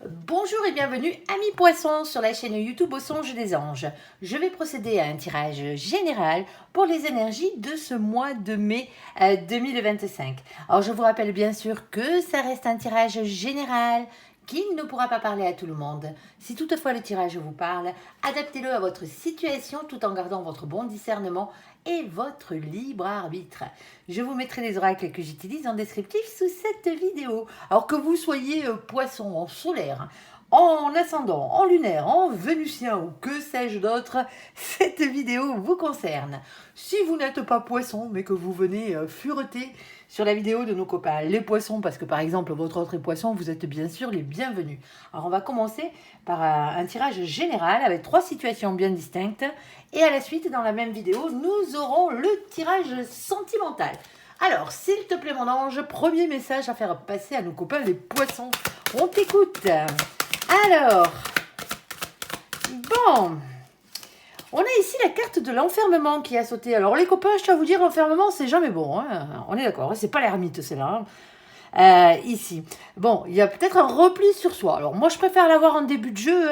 Bonjour et bienvenue amis poissons sur la chaîne YouTube Au Songe des Anges. Je vais procéder à un tirage général pour les énergies de ce mois de mai 2025. Alors je vous rappelle bien sûr que ça reste un tirage général qui ne pourra pas parler à tout le monde. Si toutefois le tirage vous parle, adaptez-le à votre situation tout en gardant votre bon discernement et votre libre arbitre. Je vous mettrai les oracles que j'utilise en descriptif sous cette vidéo. Alors que vous soyez poisson en solaire, en ascendant, en lunaire, en vénusien ou que sais-je d'autre, cette vidéo vous concerne. Si vous n'êtes pas poisson mais que vous venez fureter sur la vidéo de nos copains les poissons, parce que par exemple votre autre est poisson, vous êtes bien sûr les bienvenus. Alors on va commencer par un tirage général avec 3 situations bien distinctes et à la suite dans la même vidéo nous aurons le tirage sentimental. Alors s'il te plaît mon ange, premier message à faire passer à nos copains les poissons, on t'écoute. Alors, bon, on a ici la carte de l'enfermement qui a sauté. Alors les copains, je tiens à vous dire, l'enfermement, c'est jamais bon. Hein. On est d'accord, c'est pas l'ermite, celle-là. Ici. Bon, il y a peut-être un repli sur soi. Alors moi, je préfère l'avoir en début de jeu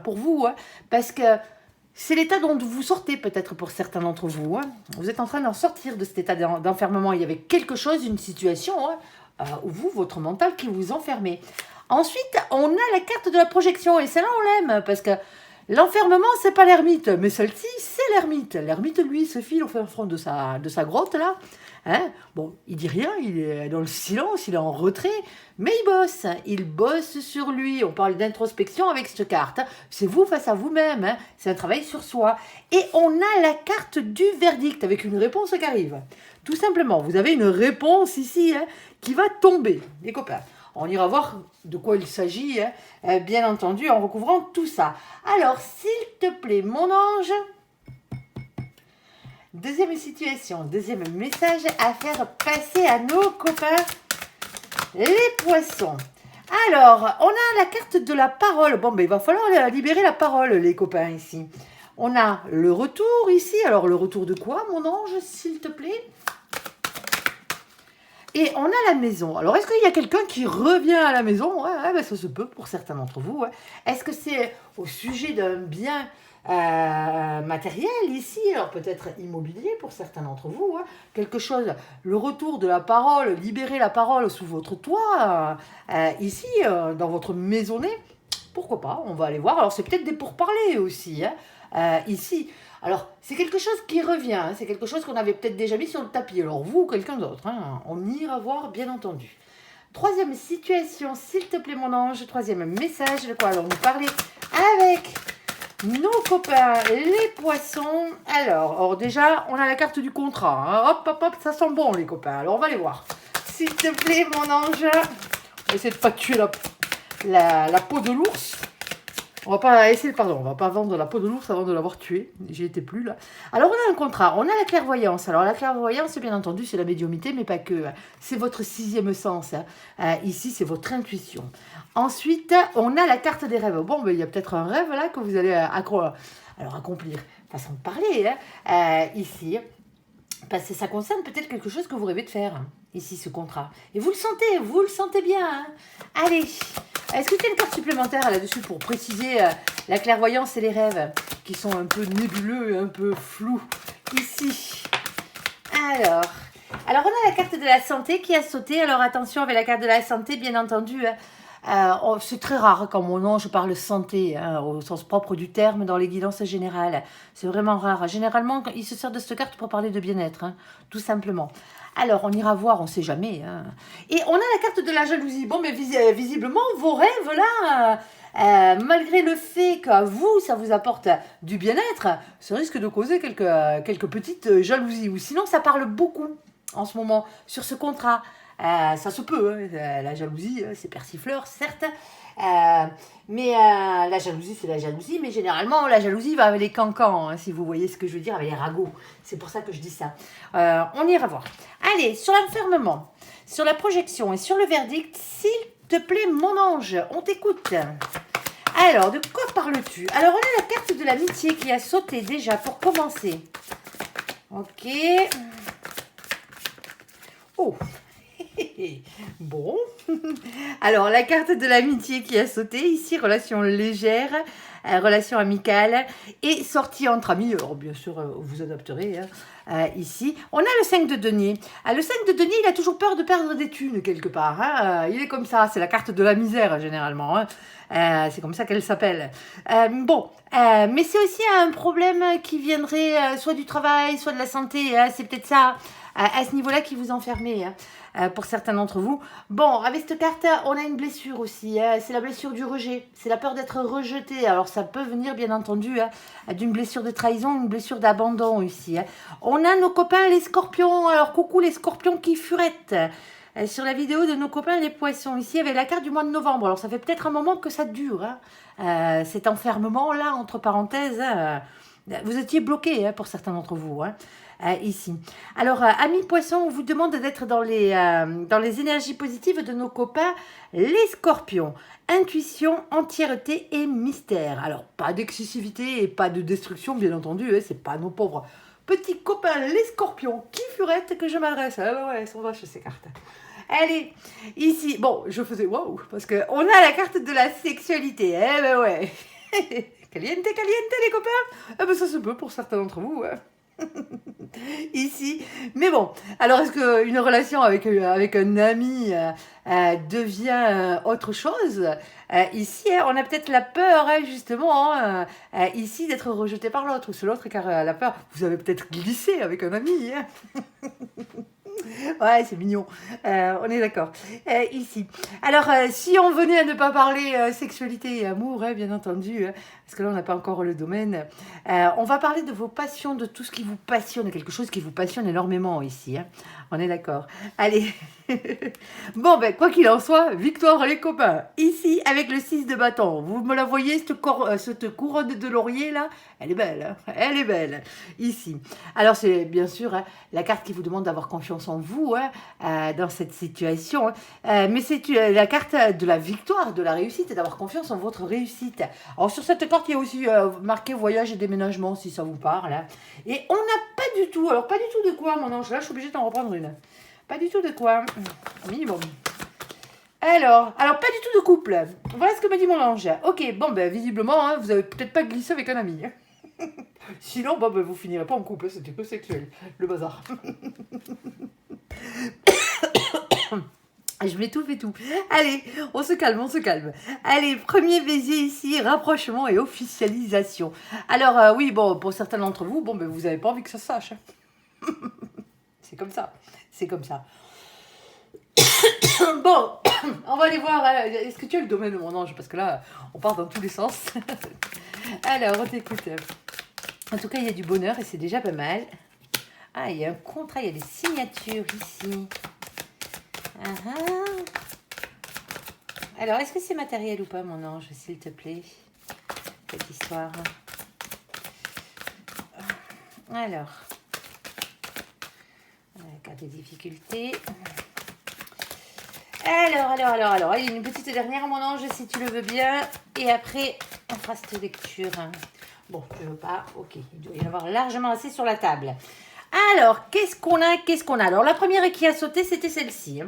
pour vous, parce que c'est l'état dont vous sortez peut-être pour certains d'entre vous. Vous êtes en train d'en sortir de cet état d'enfermement. Il y avait quelque chose, une situation, où vous, votre mental qui vous enfermez. Ensuite, on a la carte de la projection, et celle-là, on l'aime, parce que l'enfermement, c'est pas l'ermite, mais celle-ci, c'est l'ermite. L'ermite, lui, se file au fin fond de sa grotte, là. Hein, bon, il dit rien, il est dans le silence, il est en retrait, mais il bosse sur lui. On parle d'introspection avec cette carte. C'est vous face à vous-même, hein. C'est un travail sur soi. Et on a la carte du verdict avec une réponse qui arrive. Tout simplement, vous avez une réponse ici qui va tomber, les copains. On ira voir de quoi il s'agit, bien entendu, en recouvrant tout ça. Alors, s'il te plaît, mon ange, deuxième situation, deuxième message à faire passer à nos copains, les poissons. Alors, on a la carte de la parole. Bon, ben, il va falloir libérer la parole, les copains, ici. On a le retour ici. Alors, le retour de quoi, mon ange, s'il te plaît ? Et on a la maison. Alors, est-ce qu'il y a quelqu'un qui revient à la maison ? Ben, ça se peut pour certains d'entre vous. Est-ce que c'est au sujet d'un bien matériel ici, alors peut-être immobilier pour certains d'entre vous, quelque chose, le retour de la parole, libérer la parole sous votre toit, ici, dans votre maisonnée, pourquoi pas, on va aller voir. Alors c'est peut-être des pourparlers aussi, ici. Alors c'est quelque chose qui revient, c'est quelque chose qu'on avait peut-être déjà mis sur le tapis, alors vous ou quelqu'un d'autre, on ira voir bien entendu. Troisième situation, s'il te plaît mon ange, troisième message, de quoi allons-nous parler avec nos copains, les poissons. Alors déjà, on a la carte du contrat. Hop, hop, hop, ça sent bon, les copains. Alors, on va les voir. S'il te plaît, mon ange. On va essayer de ne pas tuer la peau de l'ours. On va pas vendre la peau de l'ours avant de l'avoir tué. J'y étais plus, là. Alors, on a un contrat. On a la clairvoyance. Alors, la clairvoyance, bien entendu, c'est la médiumnité, mais pas que. C'est votre 6e sens. Ici, c'est votre intuition. Ensuite, on a la carte des rêves. Bon, ben, il y a peut-être un rêve, là, que vous allez accomplir. Façon de parler, ici. Parce que ça concerne peut-être quelque chose que vous rêvez de faire, ici, ce contrat. Et vous le sentez bien. Allez. Est-ce que tu as une carte supplémentaire là-dessus pour préciser la clairvoyance et les rêves qui sont un peu nébuleux et un peu flous ici? Alors, on a la carte de la santé qui a sauté. Alors attention avec la carte de la santé, bien entendu. C'est très rare quand mon ange parle santé, au sens propre du terme, dans les guidances générales. C'est vraiment rare. Généralement, il se sert de cette carte pour parler de bien-être, tout simplement. Alors, on ira voir, on ne sait jamais. Et on a la carte de la jalousie. Bon, mais visiblement, vos rêves, là, malgré le fait qu'à vous, ça vous apporte du bien-être, ça risque de causer quelques petites jalousies. Ou sinon, ça parle beaucoup en ce moment sur ce contrat. Ça se peut, la jalousie, c'est persifleur, certes. Mais la jalousie, c'est la jalousie. Mais généralement, la jalousie va avec les cancans, si vous voyez ce que je veux dire, avec les ragots. C'est pour ça que je dis ça. On ira voir. Allez, sur l'enfermement, sur la projection et sur le verdict, s'il te plaît, mon ange, on t'écoute. Alors, de quoi parles-tu? Alors, on a la carte de l'amitié qui a sauté déjà pour commencer. Ok. Oh. Bon. Alors, la carte de l'amitié qui a sauté. Ici, relation légère, relation amicale et sortie entre amis. Alors, bien sûr, vous adapterez. Ici, on a le 5 de denier. Le 5 de denier, il a toujours peur de perdre des thunes quelque part. Il est comme ça. C'est la carte de la misère, généralement. C'est comme ça qu'elle s'appelle. Mais c'est aussi un problème qui viendrait soit du travail, soit de la santé. C'est peut-être ça, à ce niveau-là, qui vous enfermez. Pour certains d'entre vous. Bon, avec cette carte, on a une blessure aussi. C'est la blessure du rejet. C'est la peur d'être rejeté. Alors, ça peut venir, bien entendu, d'une blessure de trahison, une blessure d'abandon ici. On a nos copains les scorpions. Alors, coucou les scorpions qui furettent. Sur la vidéo de nos copains les poissons, ici, avec la carte du mois de novembre. Alors, ça fait peut-être un moment que ça dure. Cet enfermement-là, entre parenthèses, vous étiez bloqué pour certains d'entre vous. Ici. Alors, amis poissons, on vous demande d'être dans les énergies positives de nos copains, les scorpions. Intuition, entièreté et mystère. Alors, pas d'excessivité et pas de destruction, bien entendu. C'est pas nos pauvres petits copains, les scorpions, qui furettent que je m'adresse. Ouais, elles sont vaches ces cartes. Allez, ici, bon, je faisais waouh, parce qu'on a la carte de la sexualité. Ouais. Caliente, les copains. Ça se peut pour certains d'entre vous. Ici, mais bon, alors est-ce qu'une relation avec un ami devient autre chose? Ici, on a peut-être la peur, justement, ici, d'être rejeté par l'autre, ou c'est l'autre car la peur. Vous avez peut-être glissé avec un ami. Ouais, c'est mignon. On est d'accord. Ici. Alors, si on venait à ne pas parler sexualité et amour, bien entendu, parce que là, on n'a pas encore le domaine, on va parler de vos passions, de tout ce qui vous passionne, quelque chose qui vous passionne énormément ici. On est d'accord. Allez. Bon, quoi qu'il en soit, victoire les copains. Ici, avec le 6 de bâton. Vous me la voyez, cette couronne de laurier, là? Elle est belle. Elle est belle. Ici. Alors, c'est bien sûr la carte qui vous demande d'avoir confiance en vous dans cette situation. Mais c'est la carte de la victoire, de la réussite et d'avoir confiance en votre réussite. Alors, sur cette carte, il y a aussi marqué voyage et déménagement, si ça vous parle. Et on n'a pas du tout, alors pas du tout de quoi, mon ange. Là, je suis obligée d'en reprendre une. Pas du tout de quoi. Minimum. Alors, pas du tout de couple. Voilà ce que me dit mon ange. Ok, bon, visiblement, vous avez peut-être pas glissé avec un ami. Sinon, vous finirez pas en couple, c'était peu sexuel. Le bazar. Je m'étouffe et tout. Allez, on se calme. Allez, premier baiser ici, rapprochement et officialisation. Alors, oui, bon, pour certains d'entre vous, vous n'avez pas envie que ça se sache. C'est comme ça. Bon, on va aller voir. Est-ce que tu as le domaine de mon ange? Parce que là, on part dans tous les sens. Alors, on t'écoute. En tout cas, il y a du bonheur et c'est déjà pas mal. Il y a un contrat, il y a des signatures ici. Alors, est-ce que c'est matériel ou pas, mon ange, s'il te plaît? Cette histoire. Alors, carte de difficulté. Alors, allez, une petite dernière, mon ange, si tu le veux bien. Et après, on fera cette lecture. Bon, tu veux pas? Ok, il doit y en avoir largement assez sur la table. Alors, qu'est-ce qu'on a? Alors, la première qui a sauté, c'était celle-ci.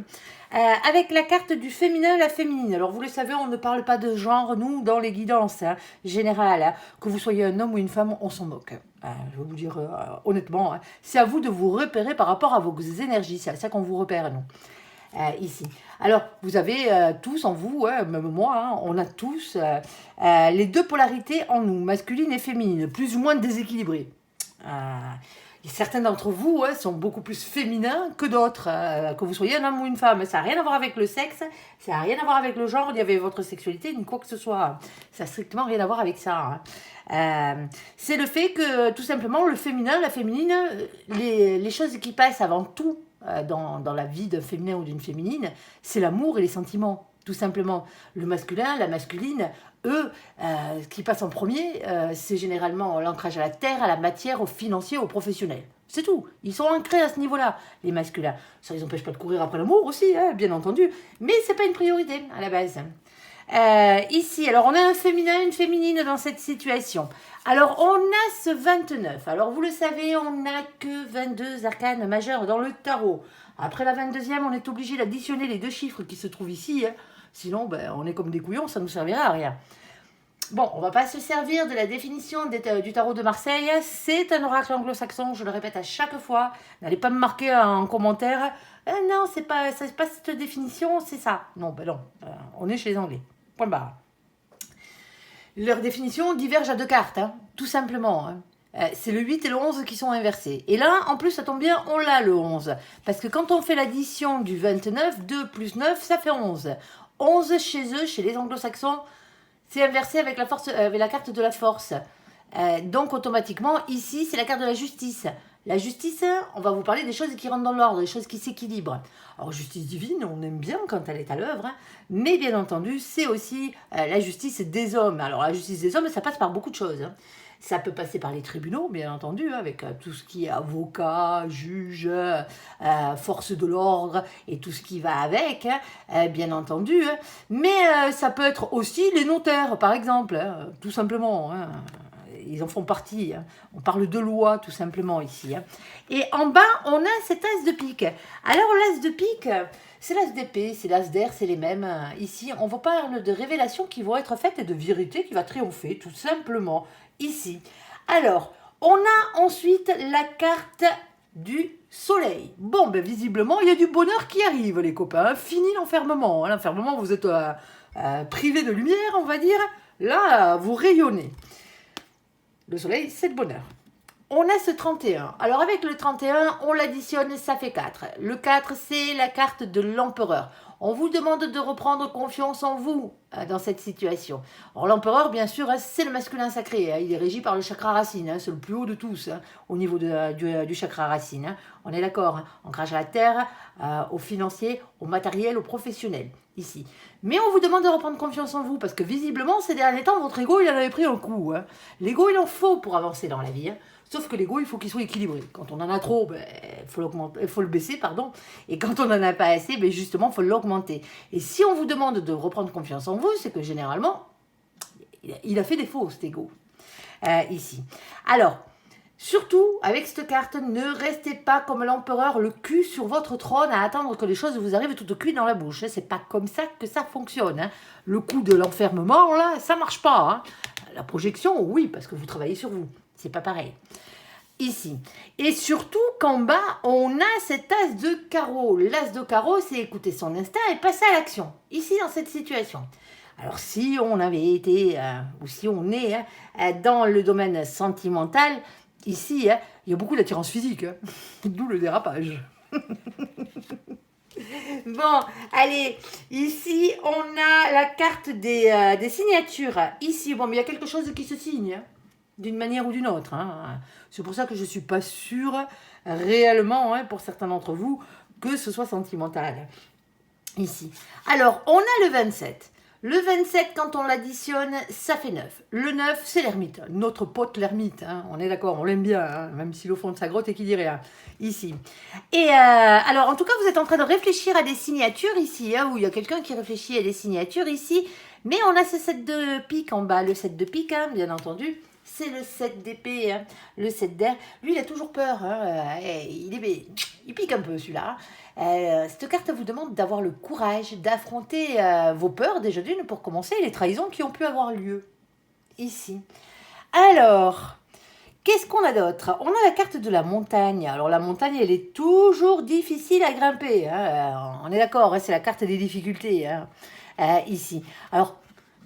Avec la carte du féminin, la féminine. Alors, vous le savez, on ne parle pas de genre, nous, dans les guidances générales. Que vous soyez un homme ou une femme, on s'en moque. Je vais vous dire honnêtement, c'est à vous de vous repérer par rapport à vos énergies. C'est à ça qu'on vous repère, nous. Ici. Alors, vous avez tous en vous, même moi, on a tous les deux polarités en nous, masculine et féminine, plus ou moins déséquilibrées. Certains d'entre vous sont beaucoup plus féminins que d'autres, que vous soyez un homme ou une femme. Ça n'a rien à voir avec le sexe, ça n'a rien à voir avec le genre, ni avec votre sexualité, ni quoi que ce soit. Ça n'a strictement rien à voir avec ça. C'est le fait que, tout simplement, le féminin, la féminine, les choses qui passent avant tout dans la vie d'un féminin ou d'une féminine, c'est l'amour et les sentiments, tout simplement. Le masculin, la masculine, eux, ce qui passe en premier, c'est généralement l'ancrage à la terre, à la matière, au financier, au professionnel. C'est tout. Ils sont ancrés à ce niveau-là, les masculins. Ça ne les empêche pas de courir après l'amour aussi, bien entendu, mais c'est pas une priorité à la base. Ici, alors on a un féminin, une féminine dans cette situation. Alors on a ce 29. Alors vous le savez, on n'a que 22 arcanes majeures dans le tarot. Après la 22e, on est obligé d'additionner les deux chiffres qui se trouvent ici. Hein. Sinon, ben, on est comme des couillons, ça ne nous servira à rien. Bon, on ne va pas se servir de la définition du tarot de Marseille. C'est un oracle anglo-saxon, je le répète à chaque fois. N'allez pas me marquer en commentaire. Non, c'est pas cette définition, c'est ça. Non, ben non, on est chez les Anglais. Point barre. Leur définition diverge à deux cartes, hein, tout simplement. Hein. C'est le 8 et le 11 qui sont inversés. Et là, en plus, ça tombe bien, on l'a le 11. Parce que quand on fait l'addition du 29, 2 plus 9, ça fait 11. 11 chez eux, chez les anglo-saxons, c'est inversé avec la carte de la force. Donc, automatiquement, ici, c'est la carte de la justice. La justice, on va vous parler des choses qui rentrent dans l'ordre, des choses qui s'équilibrent. Alors, justice divine, on aime bien quand elle est à l'œuvre, hein, mais bien entendu, c'est aussi la justice des hommes. Alors, la justice des hommes, ça passe par beaucoup de choses. Hein. Ça peut passer par les tribunaux, bien entendu, hein, avec tout ce qui est avocat, juge, force de l'ordre et tout ce qui va avec, hein, bien entendu. Hein. Mais ça peut être aussi les notaires, par exemple, hein, tout simplement. Hein. Ils en font partie. Hein. On parle de loi, tout simplement, ici. Hein. Et en bas, on a cet as de pique. Alors, l'as de pique, c'est l'as d'épée, c'est l'as d'air, c'est les mêmes. Ici, on vous parle de révélations qui vont être faites et de vérité qui va triompher, tout simplement, ici. Alors, on a ensuite la carte du soleil. Bon, ben visiblement, il y a du bonheur qui arrive, les copains. Fini l'enfermement. L'enfermement, vous êtes privé de lumière, on va dire. Là, vous rayonnez. Le soleil, c'est le bonheur. On a ce 31. Alors avec le 31, on l'additionne, ça fait 4. Le 4, c'est la carte de l'empereur. On vous demande de reprendre confiance en vous dans cette situation. Alors l'empereur, bien sûr, c'est le masculin sacré. Il est régi par le chakra racine. C'est le plus haut de tous au niveau du chakra racine. On est d'accord. Ancrage à la terre, au financier, au matériel, au professionnel. Ici. Mais on vous demande de reprendre confiance en vous parce que visiblement, ces derniers temps, votre ego, il en avait pris un coup. Hein. L'ego, il en faut pour avancer dans la vie. Hein. Sauf que l'ego, il faut qu'il soit équilibré. Quand on en a trop, ben, faut le baisser, pardon. Et quand on n'en a pas assez, ben, justement, il faut l'augmenter. Et si on vous demande de reprendre confiance en vous, c'est que généralement, il a fait défaut, cet ego. Ici. Alors, surtout, avec cette carte, ne restez pas comme l'empereur, le cul sur votre trône, à attendre que les choses vous arrivent tout cuit dans la bouche. C'est pas comme ça que ça fonctionne. Hein. Le coup de l'enfermement, là, ça marche pas. Hein. La projection, oui, parce que vous travaillez sur vous. C'est pas pareil. Ici. Et surtout qu'en bas, on a cet as de carreau. L'as de carreau, c'est écouter son instinct et passer à l'action. Ici, dans cette situation. Alors, si on avait été, ou si on est dans le domaine sentimental, ici, il y a beaucoup d'attirance physique. Hein. D'où le dérapage. Bon, allez, ici, on a la carte des signatures. Ici, bon, mais il y a quelque chose qui se signe. Hein. D'une manière ou d'une autre. Hein. C'est pour ça que je ne suis pas sûre réellement, hein, pour certains d'entre vous, que ce soit sentimental. Ici. Alors, on a le 27. Le 27, quand on l'additionne, ça fait 9. Le 9, c'est l'ermite. Notre pote l'ermite. Hein. On est d'accord, on l'aime bien, hein, même s'il est au fond de sa grotte et qu'il dit rien. Ici. Et alors, en tout cas, vous êtes en train de réfléchir à des signatures ici, hein, où il y a quelqu'un qui réfléchit à des signatures ici. Mais on a ce 7 de pique en bas. Le 7 de pique, hein, bien entendu. C'est le 7 d'épée, hein, le 7 d'air. Lui, il a toujours peur. Hein, il pique un peu, celui-là. Cette carte vous demande d'avoir le courage d'affronter vos peurs, déjà d'une, pour commencer, et les trahisons qui ont pu avoir lieu. Ici. Alors, qu'est-ce qu'on a d'autre? On a la carte de la montagne. Alors, la montagne, elle est toujours difficile à grimper. Hein. On est d'accord, hein, c'est la carte des difficultés. Hein, ici. Alors,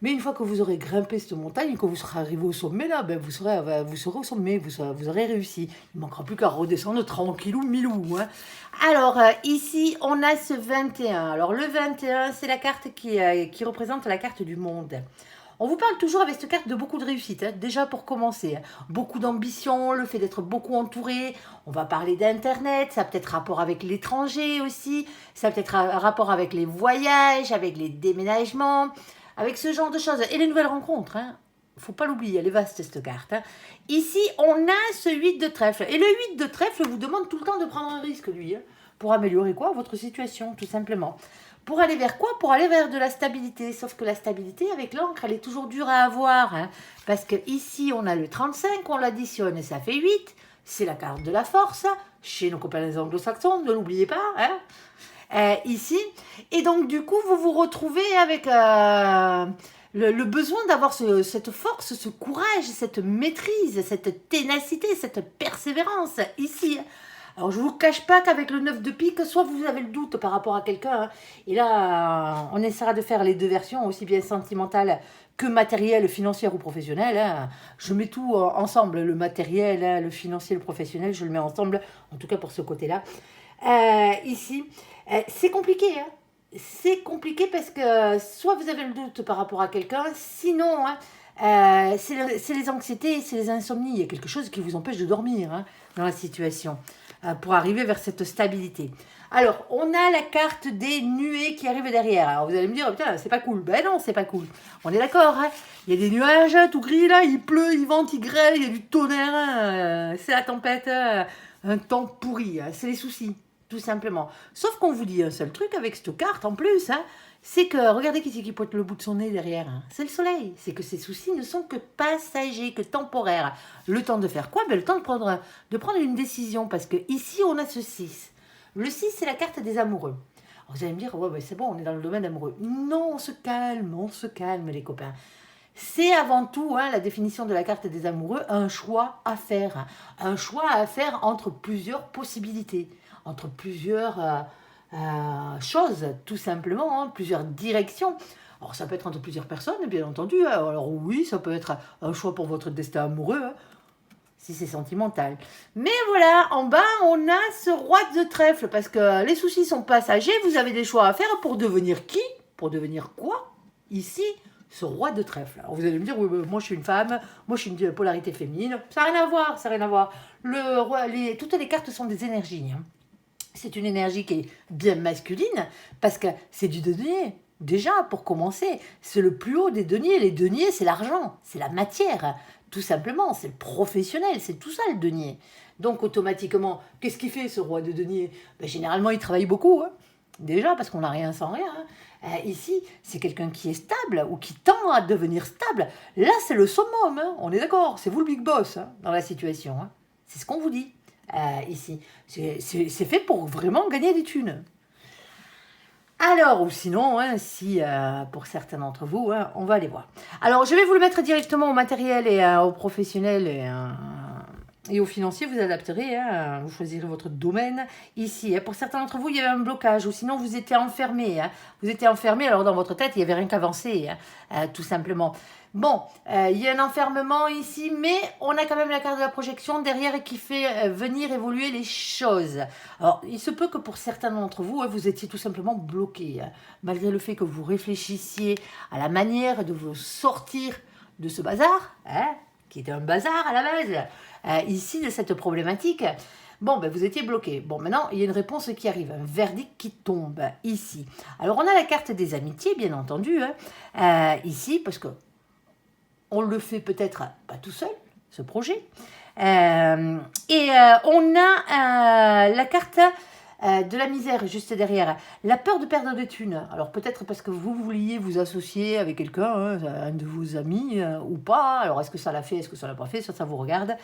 mais une fois que vous aurez grimpé cette montagne, quand vous serez arrivé au sommet, là, ben vous serez au sommet, vous aurez réussi. Il ne manquera plus qu'à redescendre tranquillou, milou. Hein. Alors, ici, on a ce 21. Alors, le 21, c'est la carte qui représente la carte du monde. On vous parle toujours avec cette carte de beaucoup de réussite, hein, déjà pour commencer. Hein. Beaucoup d'ambition, le fait d'être beaucoup entouré. On va parler d'Internet, ça a peut-être rapport avec l'étranger aussi. Ça a peut-être rapport avec les voyages, avec les déménagements. Avec ce genre de choses. Et les nouvelles rencontres, hein. Faut pas l'oublier, elle est vaste cette carte. Hein. Ici, on a ce 8 de trèfle. Et le 8 de trèfle vous demande tout le temps de prendre un risque, lui. Hein, pour améliorer quoi? Votre situation, tout simplement. Pour aller vers quoi? Pour aller vers de la stabilité. Sauf que la stabilité, avec l'encre, elle est toujours dure à avoir. Hein, parce que ici, on a le 35, on l'additionne et ça fait 8. C'est la carte de la force. Chez nos copains les anglo-saxons, ne l'oubliez pas. Hein, ici. Et donc, du coup, vous vous retrouvez avec le besoin d'avoir cette force, ce courage, cette maîtrise, cette ténacité, cette persévérance ici. Alors, je ne vous cache pas qu'avec le 9 de pique, soit vous avez le doute par rapport à quelqu'un, hein, et là, on essaiera de faire les deux versions, aussi bien sentimentale que matérielle, financière ou professionnelle. Hein. Je mets tout ensemble, le matériel, hein, le financier, le professionnel, je le mets ensemble, en tout cas pour ce côté-là. Ici, c'est compliqué, hein. C'est compliqué parce que soit vous avez le doute par rapport à quelqu'un, sinon, hein, c'est les anxiétés, c'est les insomnies. Il y a quelque chose qui vous empêche de dormir, hein, dans la situation pour arriver vers cette stabilité. Alors, on a la carte des nuées qui arrivent derrière. Alors, vous allez me dire, putain, c'est pas cool. Ben non, c'est pas cool. On est d'accord, hein. Il y a des nuages tout gris là, il pleut, il vente, il grêle, il y a du tonnerre, hein, c'est la tempête, un temps pourri, hein, c'est les soucis, tout simplement. Sauf qu'on vous dit un seul truc avec cette carte en plus, hein, c'est que, regardez qui c'est qui pointe le bout de son nez derrière, hein, c'est le soleil. C'est que ces soucis ne sont que passagers, que temporaires. Le temps de faire quoi? Ben, le temps de prendre une décision, parce que ici on a ce 6. Le 6, c'est la carte des amoureux. Alors, vous allez me dire, ouais, ben, c'est bon, on est dans le domaine amoureux. Non, on se calme les copains. C'est avant tout, hein, la définition de la carte des amoureux, un choix à faire. Un choix à faire entre plusieurs possibilités, entre plusieurs choses, tout simplement, hein, plusieurs directions. Alors, ça peut être entre plusieurs personnes, bien entendu. Hein. Alors, oui, ça peut être un choix pour votre destin amoureux, hein, si c'est sentimental. Mais voilà, en bas, on a ce roi de trèfle, parce que les soucis sont passagers, vous avez des choix à faire pour devenir qui? Pour devenir quoi? Ici, ce roi de trèfle. Alors vous allez me dire, oui, moi je suis une femme, moi je suis une polarité féminine, ça n'a rien à voir, ça n'a rien à voir. Le roi, toutes les cartes sont des énergies. Hein. C'est une énergie qui est bien masculine, parce que c'est du denier. Déjà, pour commencer, c'est le plus haut des deniers. Les deniers, c'est l'argent, c'est la matière. Tout simplement, c'est le professionnel, c'est tout ça le denier. Donc automatiquement, qu'est-ce qu'il fait ce roi de denier? Ben, généralement, il travaille beaucoup, hein. Déjà, parce qu'on n'a rien sans rien. Hein. Ici, c'est quelqu'un qui est stable ou qui tend à devenir stable. Là, c'est le summum, hein. On est d'accord, c'est vous le big boss, hein, dans la situation. Hein. C'est ce qu'on vous dit ici. C'est fait pour vraiment gagner des thunes. Alors, ou sinon, hein, si pour certains d'entre vous, hein, on va aller voir. Alors, je vais vous le mettre directement au matériel et au professionnel et au financier. Vous adapterez, hein, vous choisirez votre domaine ici. Hein. Pour certains d'entre vous, il y avait un blocage ou sinon vous étiez enfermé. Hein. Vous étiez enfermé, alors dans votre tête, il n'y avait rien qu'avancé, hein, tout simplement. Bon, il y a un enfermement ici, mais on a quand même la carte de la projection derrière qui fait venir évoluer les choses. Alors, il se peut que pour certains d'entre vous, hein, vous étiez tout simplement bloqué, hein, malgré le fait que vous réfléchissiez à la manière de vous sortir de ce bazar, hein, qui était un bazar à la base, ici, de cette problématique. Bon, ben, vous étiez bloqué. Bon, maintenant, il y a une réponse qui arrive, un verdict qui tombe ici. Alors, on a la carte des amitiés, bien entendu, hein, ici, parce que on le fait peut-être pas tout seul, ce projet. On a la carte de la misère juste derrière. La peur de perdre des thunes. Alors peut-être parce que vous vouliez vous associer avec quelqu'un, hein, un de vos amis ou pas. Alors est-ce que ça l'a fait, est-ce que ça l'a pas fait? Ça vous regarde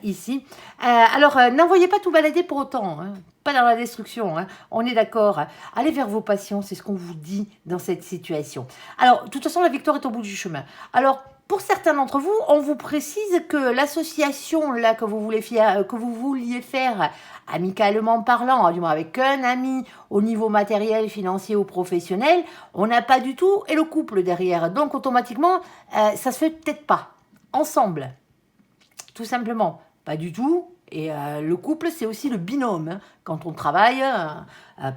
ici. Alors n'envoyez pas tout balader pour autant. Hein. Pas dans la destruction, hein. On est d'accord. Allez vers vos passions, c'est ce qu'on vous dit dans cette situation. Alors, de toute façon, la victoire est au bout du chemin. Alors, pour certains d'entre vous, on vous précise que l'association là que vous vouliez faire amicalement parlant, du moins avec un ami au niveau matériel, financier ou professionnel, on n'a pas du tout et le couple derrière. Donc automatiquement, ça se fait peut-être pas ensemble, tout simplement, pas du tout. Et le couple, c'est aussi le binôme. Hein. Quand on travaille,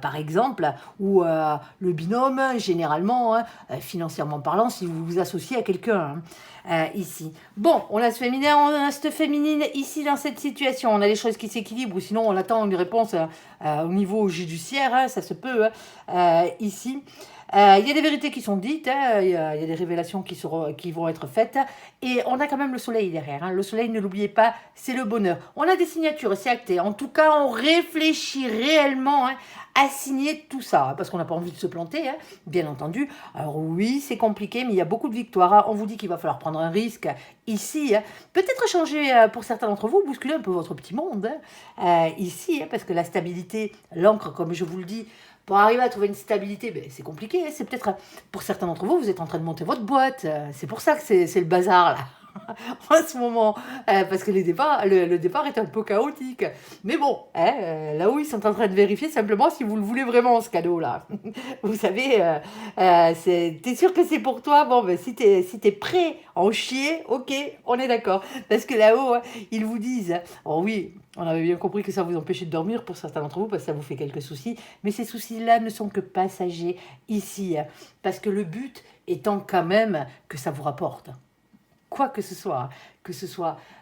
par exemple, ou le binôme, généralement, hein, financièrement parlant, si vous vous associez à quelqu'un, hein, ici. Bon, on a ce féminin, on a cette féminine ici dans cette situation. On a les choses qui s'équilibrent, ou sinon on attend une réponse au niveau judiciaire, hein, ça se peut, hein, ici. Il y a des vérités qui sont dites, hein, il y a des révélations qui vont être faites, et on a quand même le soleil derrière. Hein. Le soleil, ne l'oubliez pas, c'est le bonheur. On a des signatures, c'est acté. En tout cas, on réfléchit réellement hein, à signer tout ça, hein, parce qu'on n'a pas envie de se planter, hein, bien entendu. Alors oui, c'est compliqué, mais il y a beaucoup de victoires. Hein. On vous dit qu'il va falloir prendre un risque ici. Hein. Peut-être changer, pour certains d'entre vous, bousculer un peu votre petit monde hein, ici, hein, parce que la stabilité, l'encre, comme je vous le dis, pour arriver à trouver une stabilité, ben, c'est compliqué. Hein. C'est peut-être, pour certains d'entre vous, vous êtes en train de monter votre boîte. C'est pour ça que c'est le bazar, là. En ce moment, parce que le départ est un peu chaotique. Mais bon, hein, là où ils sont en train de vérifier simplement si vous le voulez vraiment, ce cadeau-là. Vous savez, t'es sûr que c'est pour toi? Bon, ben, si t'es prêt à en chier, ok, on est d'accord. Parce que là-haut, hein, ils vous disent, oh oui, on avait bien compris que ça vous empêchait de dormir pour certains d'entre vous, parce que ça vous fait quelques soucis. Mais ces soucis-là ne sont que passagers ici. Hein, parce que le but étant quand même que ça vous rapporte quoi que ce soit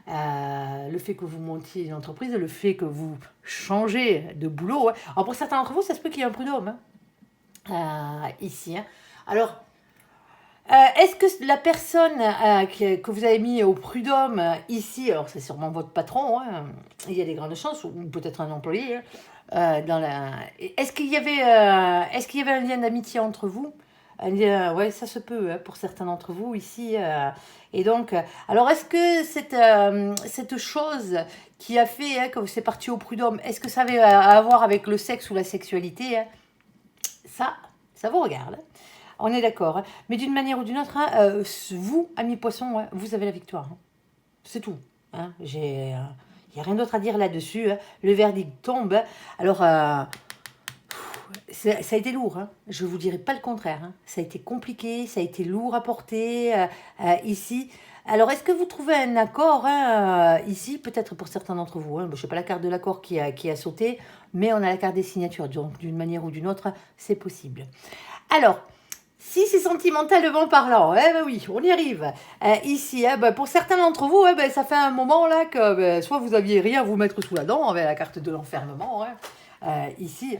le fait que vous montiez une entreprise, le fait que vous changez de boulot. Hein. Alors pour certains d'entre vous, ça se peut qu'il y ait un prud'homme hein, ici. Hein. Alors, est-ce que la personne que vous avez mis au prud'homme ici, alors c'est sûrement votre patron, hein, il y a des grandes chances, ou peut-être un employé, hein, est-ce qu'il y avait un lien d'amitié entre vous? Ouais, ça se peut hein, pour certains d'entre vous ici. Et donc, alors est-ce que cette chose qui a fait hein, que c'est parti au prud'homme, est-ce que ça avait à voir avec le sexe ou la sexualité hein ça vous regarde. Hein. On est d'accord. Hein. Mais d'une manière ou d'une autre, hein, vous, amis poissons, hein, vous avez la victoire. Hein. C'est tout. Hein. Il n'y a rien d'autre à dire là-dessus. Hein. Le verdict tombe. Hein. Alors, ça a été lourd, hein. Je ne vous dirai pas le contraire. Hein. Ça a été compliqué, ça a été lourd à porter ici. Alors, est-ce que vous trouvez un accord hein, ici, peut-être pour certains d'entre vous hein. Je ne sais pas la carte de l'accord qui a sauté, mais on a la carte des signatures. Donc, d'une manière ou d'une autre, c'est possible. Alors, si c'est sentimentalement parlant, eh ben oui, on y arrive. Ici, hein, ben pour certains d'entre vous, ben ça fait un moment là que ben, soit vous aviez rien à vous mettre sous la dent avec la carte de l'enfermement, hein, ici.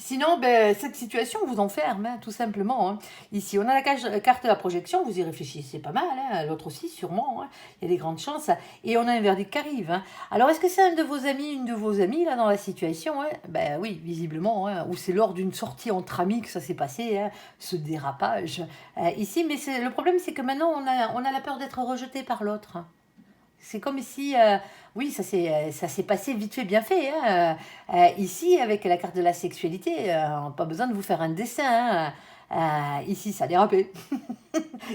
Sinon, ben, cette situation vous enferme, hein, tout simplement. Hein. Ici, on a la carte de la projection, vous y réfléchissez pas mal, hein, l'autre aussi, sûrement. Hein. Il y a des grandes chances. Et on a un verdict qui arrive. Hein. Alors, est-ce que c'est un de vos amis, une de vos amies, là, dans la situation hein. Ben oui, visiblement. Hein, ou c'est lors d'une sortie entre amis que ça s'est passé, hein, ce dérapage. Ici, mais le problème, c'est que maintenant, on a la peur d'être rejeté par l'autre. Hein. C'est comme si, oui, ça s'est passé vite fait, bien fait. Hein. Ici, avec la carte de la sexualité, pas besoin de vous faire un dessin. Hein. Ici, ça a dérapé.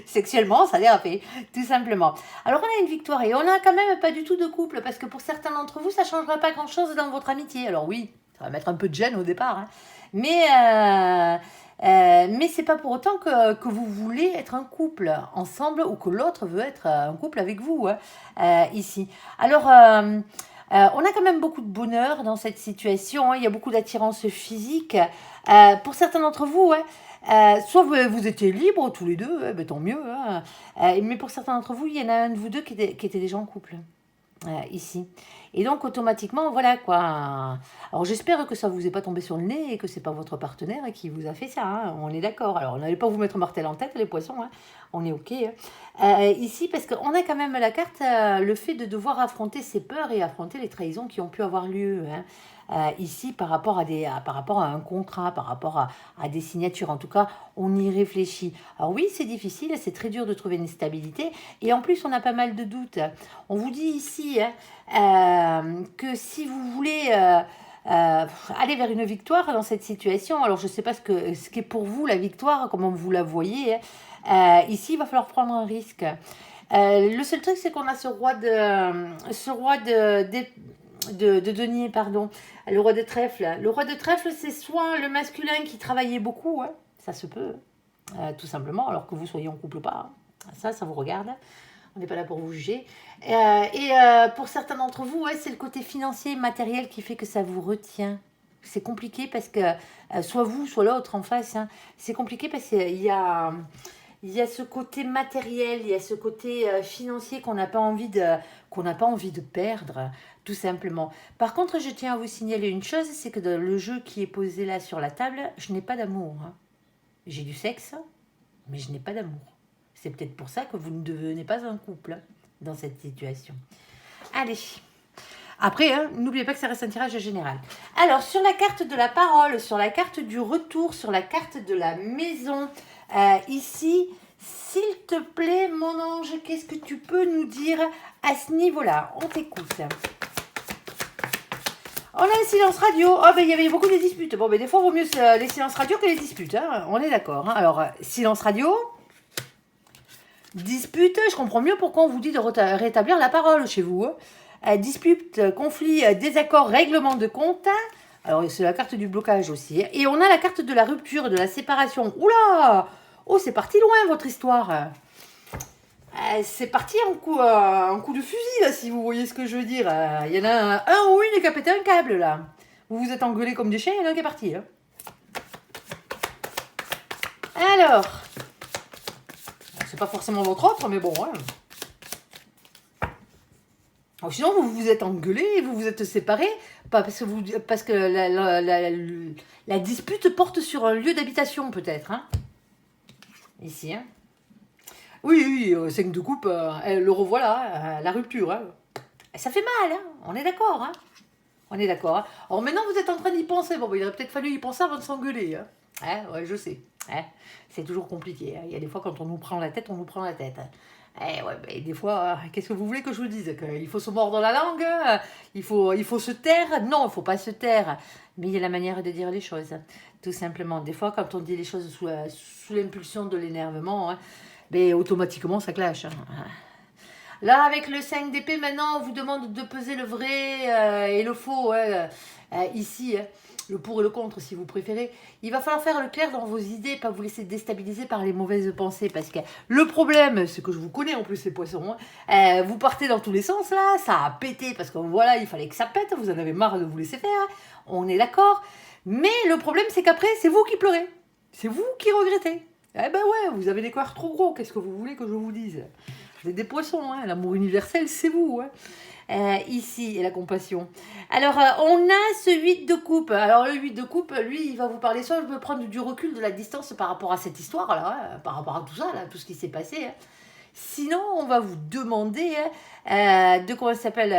Sexuellement, ça a dérapé, tout simplement. Alors, on a une victoire et on n'a quand même pas du tout de couple, parce que pour certains d'entre vous, ça ne changera pas grand-chose dans votre amitié. Alors oui, ça va mettre un peu de gêne au départ, hein. Mais c'est pas pour autant que vous voulez être un couple ensemble ou que l'autre veut être un couple avec vous hein, ici. Alors, on a quand même beaucoup de bonheur dans cette situation. Hein. Il y a beaucoup d'attirance physique. Pour certains d'entre vous, hein, soit vous étiez libres tous les deux, ben, tant mieux. Hein. Mais pour certains d'entre vous, il y en a un de vous deux qui était déjà en couple. Ici. Et donc automatiquement, voilà quoi. Alors j'espère que ça vous est pas tombé sur le nez et que c'est pas votre partenaire qui vous a fait ça. Hein. On est d'accord. Alors on n'allait pas vous mettre un martel en tête, les poissons. Hein. On est ok. Hein. Ici, parce qu'on a quand même la carte, le fait de devoir affronter ses peurs et affronter les trahisons qui ont pu avoir lieu. Hein. Ici, par rapport à un contrat, par rapport à des signatures. En tout cas, on y réfléchit. Alors oui, c'est difficile, c'est très dur de trouver une stabilité. Et en plus, on a pas mal de doutes. On vous dit ici hein, que si vous voulez aller vers une victoire dans cette situation, alors je ne sais pas ce qu'est pour vous la victoire, comment vous la voyez. Ici, il va falloir prendre un risque. Le seul truc, c'est qu'on a ce roi de denier, pardon, le roi de trèfle. Le roi de trèfle, c'est soit le masculin qui travaillait beaucoup, hein, ça se peut, tout simplement, alors que vous soyez en couple ou pas. Hein. Ça vous regarde. On n'est pas là pour vous juger. Pour certains d'entre vous, ouais, c'est le côté financier, matériel qui fait que ça vous retient. C'est compliqué parce que, soit vous, soit l'autre en face, hein, c'est compliqué parce qu'il y a ce côté matériel, il y a ce côté financier qu'on n'a pas envie de perdre, tout simplement. Par contre, je tiens à vous signaler une chose, c'est que dans le jeu qui est posé là sur la table, je n'ai pas d'amour. Hein. J'ai du sexe, mais je n'ai pas d'amour. C'est peut-être pour ça que vous ne devenez pas un couple dans cette situation. Allez. Après, hein, n'oubliez pas que ça reste un tirage général. Alors, sur la carte de la parole, sur la carte du retour, sur la carte de la maison, ici, s'il te plaît, mon ange, qu'est-ce que tu peux nous dire à ce niveau-là? On t'écoute. On a un silence radio. Oh, ben, il y avait beaucoup de disputes. Bon, ben, des fois, il vaut mieux les silences radio que les disputes. Hein. On est d'accord. Hein. Alors, silence radio. Dispute, je comprends mieux pourquoi on vous dit de rétablir la parole chez vous. Dispute, conflit, désaccord, règlement de compte. Alors, c'est la carte du blocage aussi. Et on a la carte de la rupture, de la séparation. Oula! Oh, c'est parti loin, votre histoire. C'est parti en coup de fusil, là, si vous voyez ce que je veux dire. Il y en a un ou une qui a pété un câble, là. Vous vous êtes engueulés comme des chiens, il y en a un qui est parti. Hein. Alors, c'est pas forcément votre offre, mais bon. Hein. Alors, sinon, vous vous êtes engueulés, vous vous êtes séparés, parce que la dispute porte sur un lieu d'habitation, peut-être. Hein. Ici, hein. Oui, 5 de coupe, le revoilà, la rupture. Hein. Ça fait mal, hein. On est d'accord. Hein. On est d'accord. Hein. Alors maintenant, vous êtes en train d'y penser. Bon, il aurait peut-être fallu y penser avant de s'engueuler. Hein. Hein, ouais, je sais. Hein. C'est toujours compliqué. Hein. Il y a des fois, quand on nous prend la tête, on nous prend la tête. Hein. Ouais, ben, des fois, qu'est-ce que vous voulez que je vous dise? Qu'il faut se mordre la langue? Il faut se taire? Non, il ne faut pas se taire. Mais il y a la manière de dire les choses. Tout simplement. Des fois, quand on dit les choses sous l'impulsion de l'énervement, hein, ben, automatiquement, ça clash. Hein. Là, avec le 5 d'épée, maintenant, on vous demande de peser le vrai et le faux. Hein. Ici, hein, le pour et le contre, si vous préférez. Il va falloir faire le clair dans vos idées, pas vous laisser déstabiliser par les mauvaises pensées. Parce que le problème, c'est que je vous connais en plus, les poissons. Hein, vous partez dans tous les sens, là. Ça a pété parce que voilà, il fallait que ça pète. Vous en avez marre de vous laisser faire. Hein. On est d'accord. Mais le problème, c'est qu'après, c'est vous qui pleurez. C'est vous qui regrettez. Eh ben ouais, vous avez des cœurs trop gros, qu'est-ce que vous voulez que je vous dise? Vous êtes des poissons, hein. L'amour universel, c'est vous. Hein. Ici, et la compassion. Alors, on a ce 8 de coupe. Alors, le 8 de coupe, lui, il va vous parler ça. Je veux prendre du recul, de la distance par rapport à cette histoire-là, hein, par rapport à tout ça, là, tout ce qui s'est passé. Hein. Sinon, on va vous demander de comment ça s'appelle.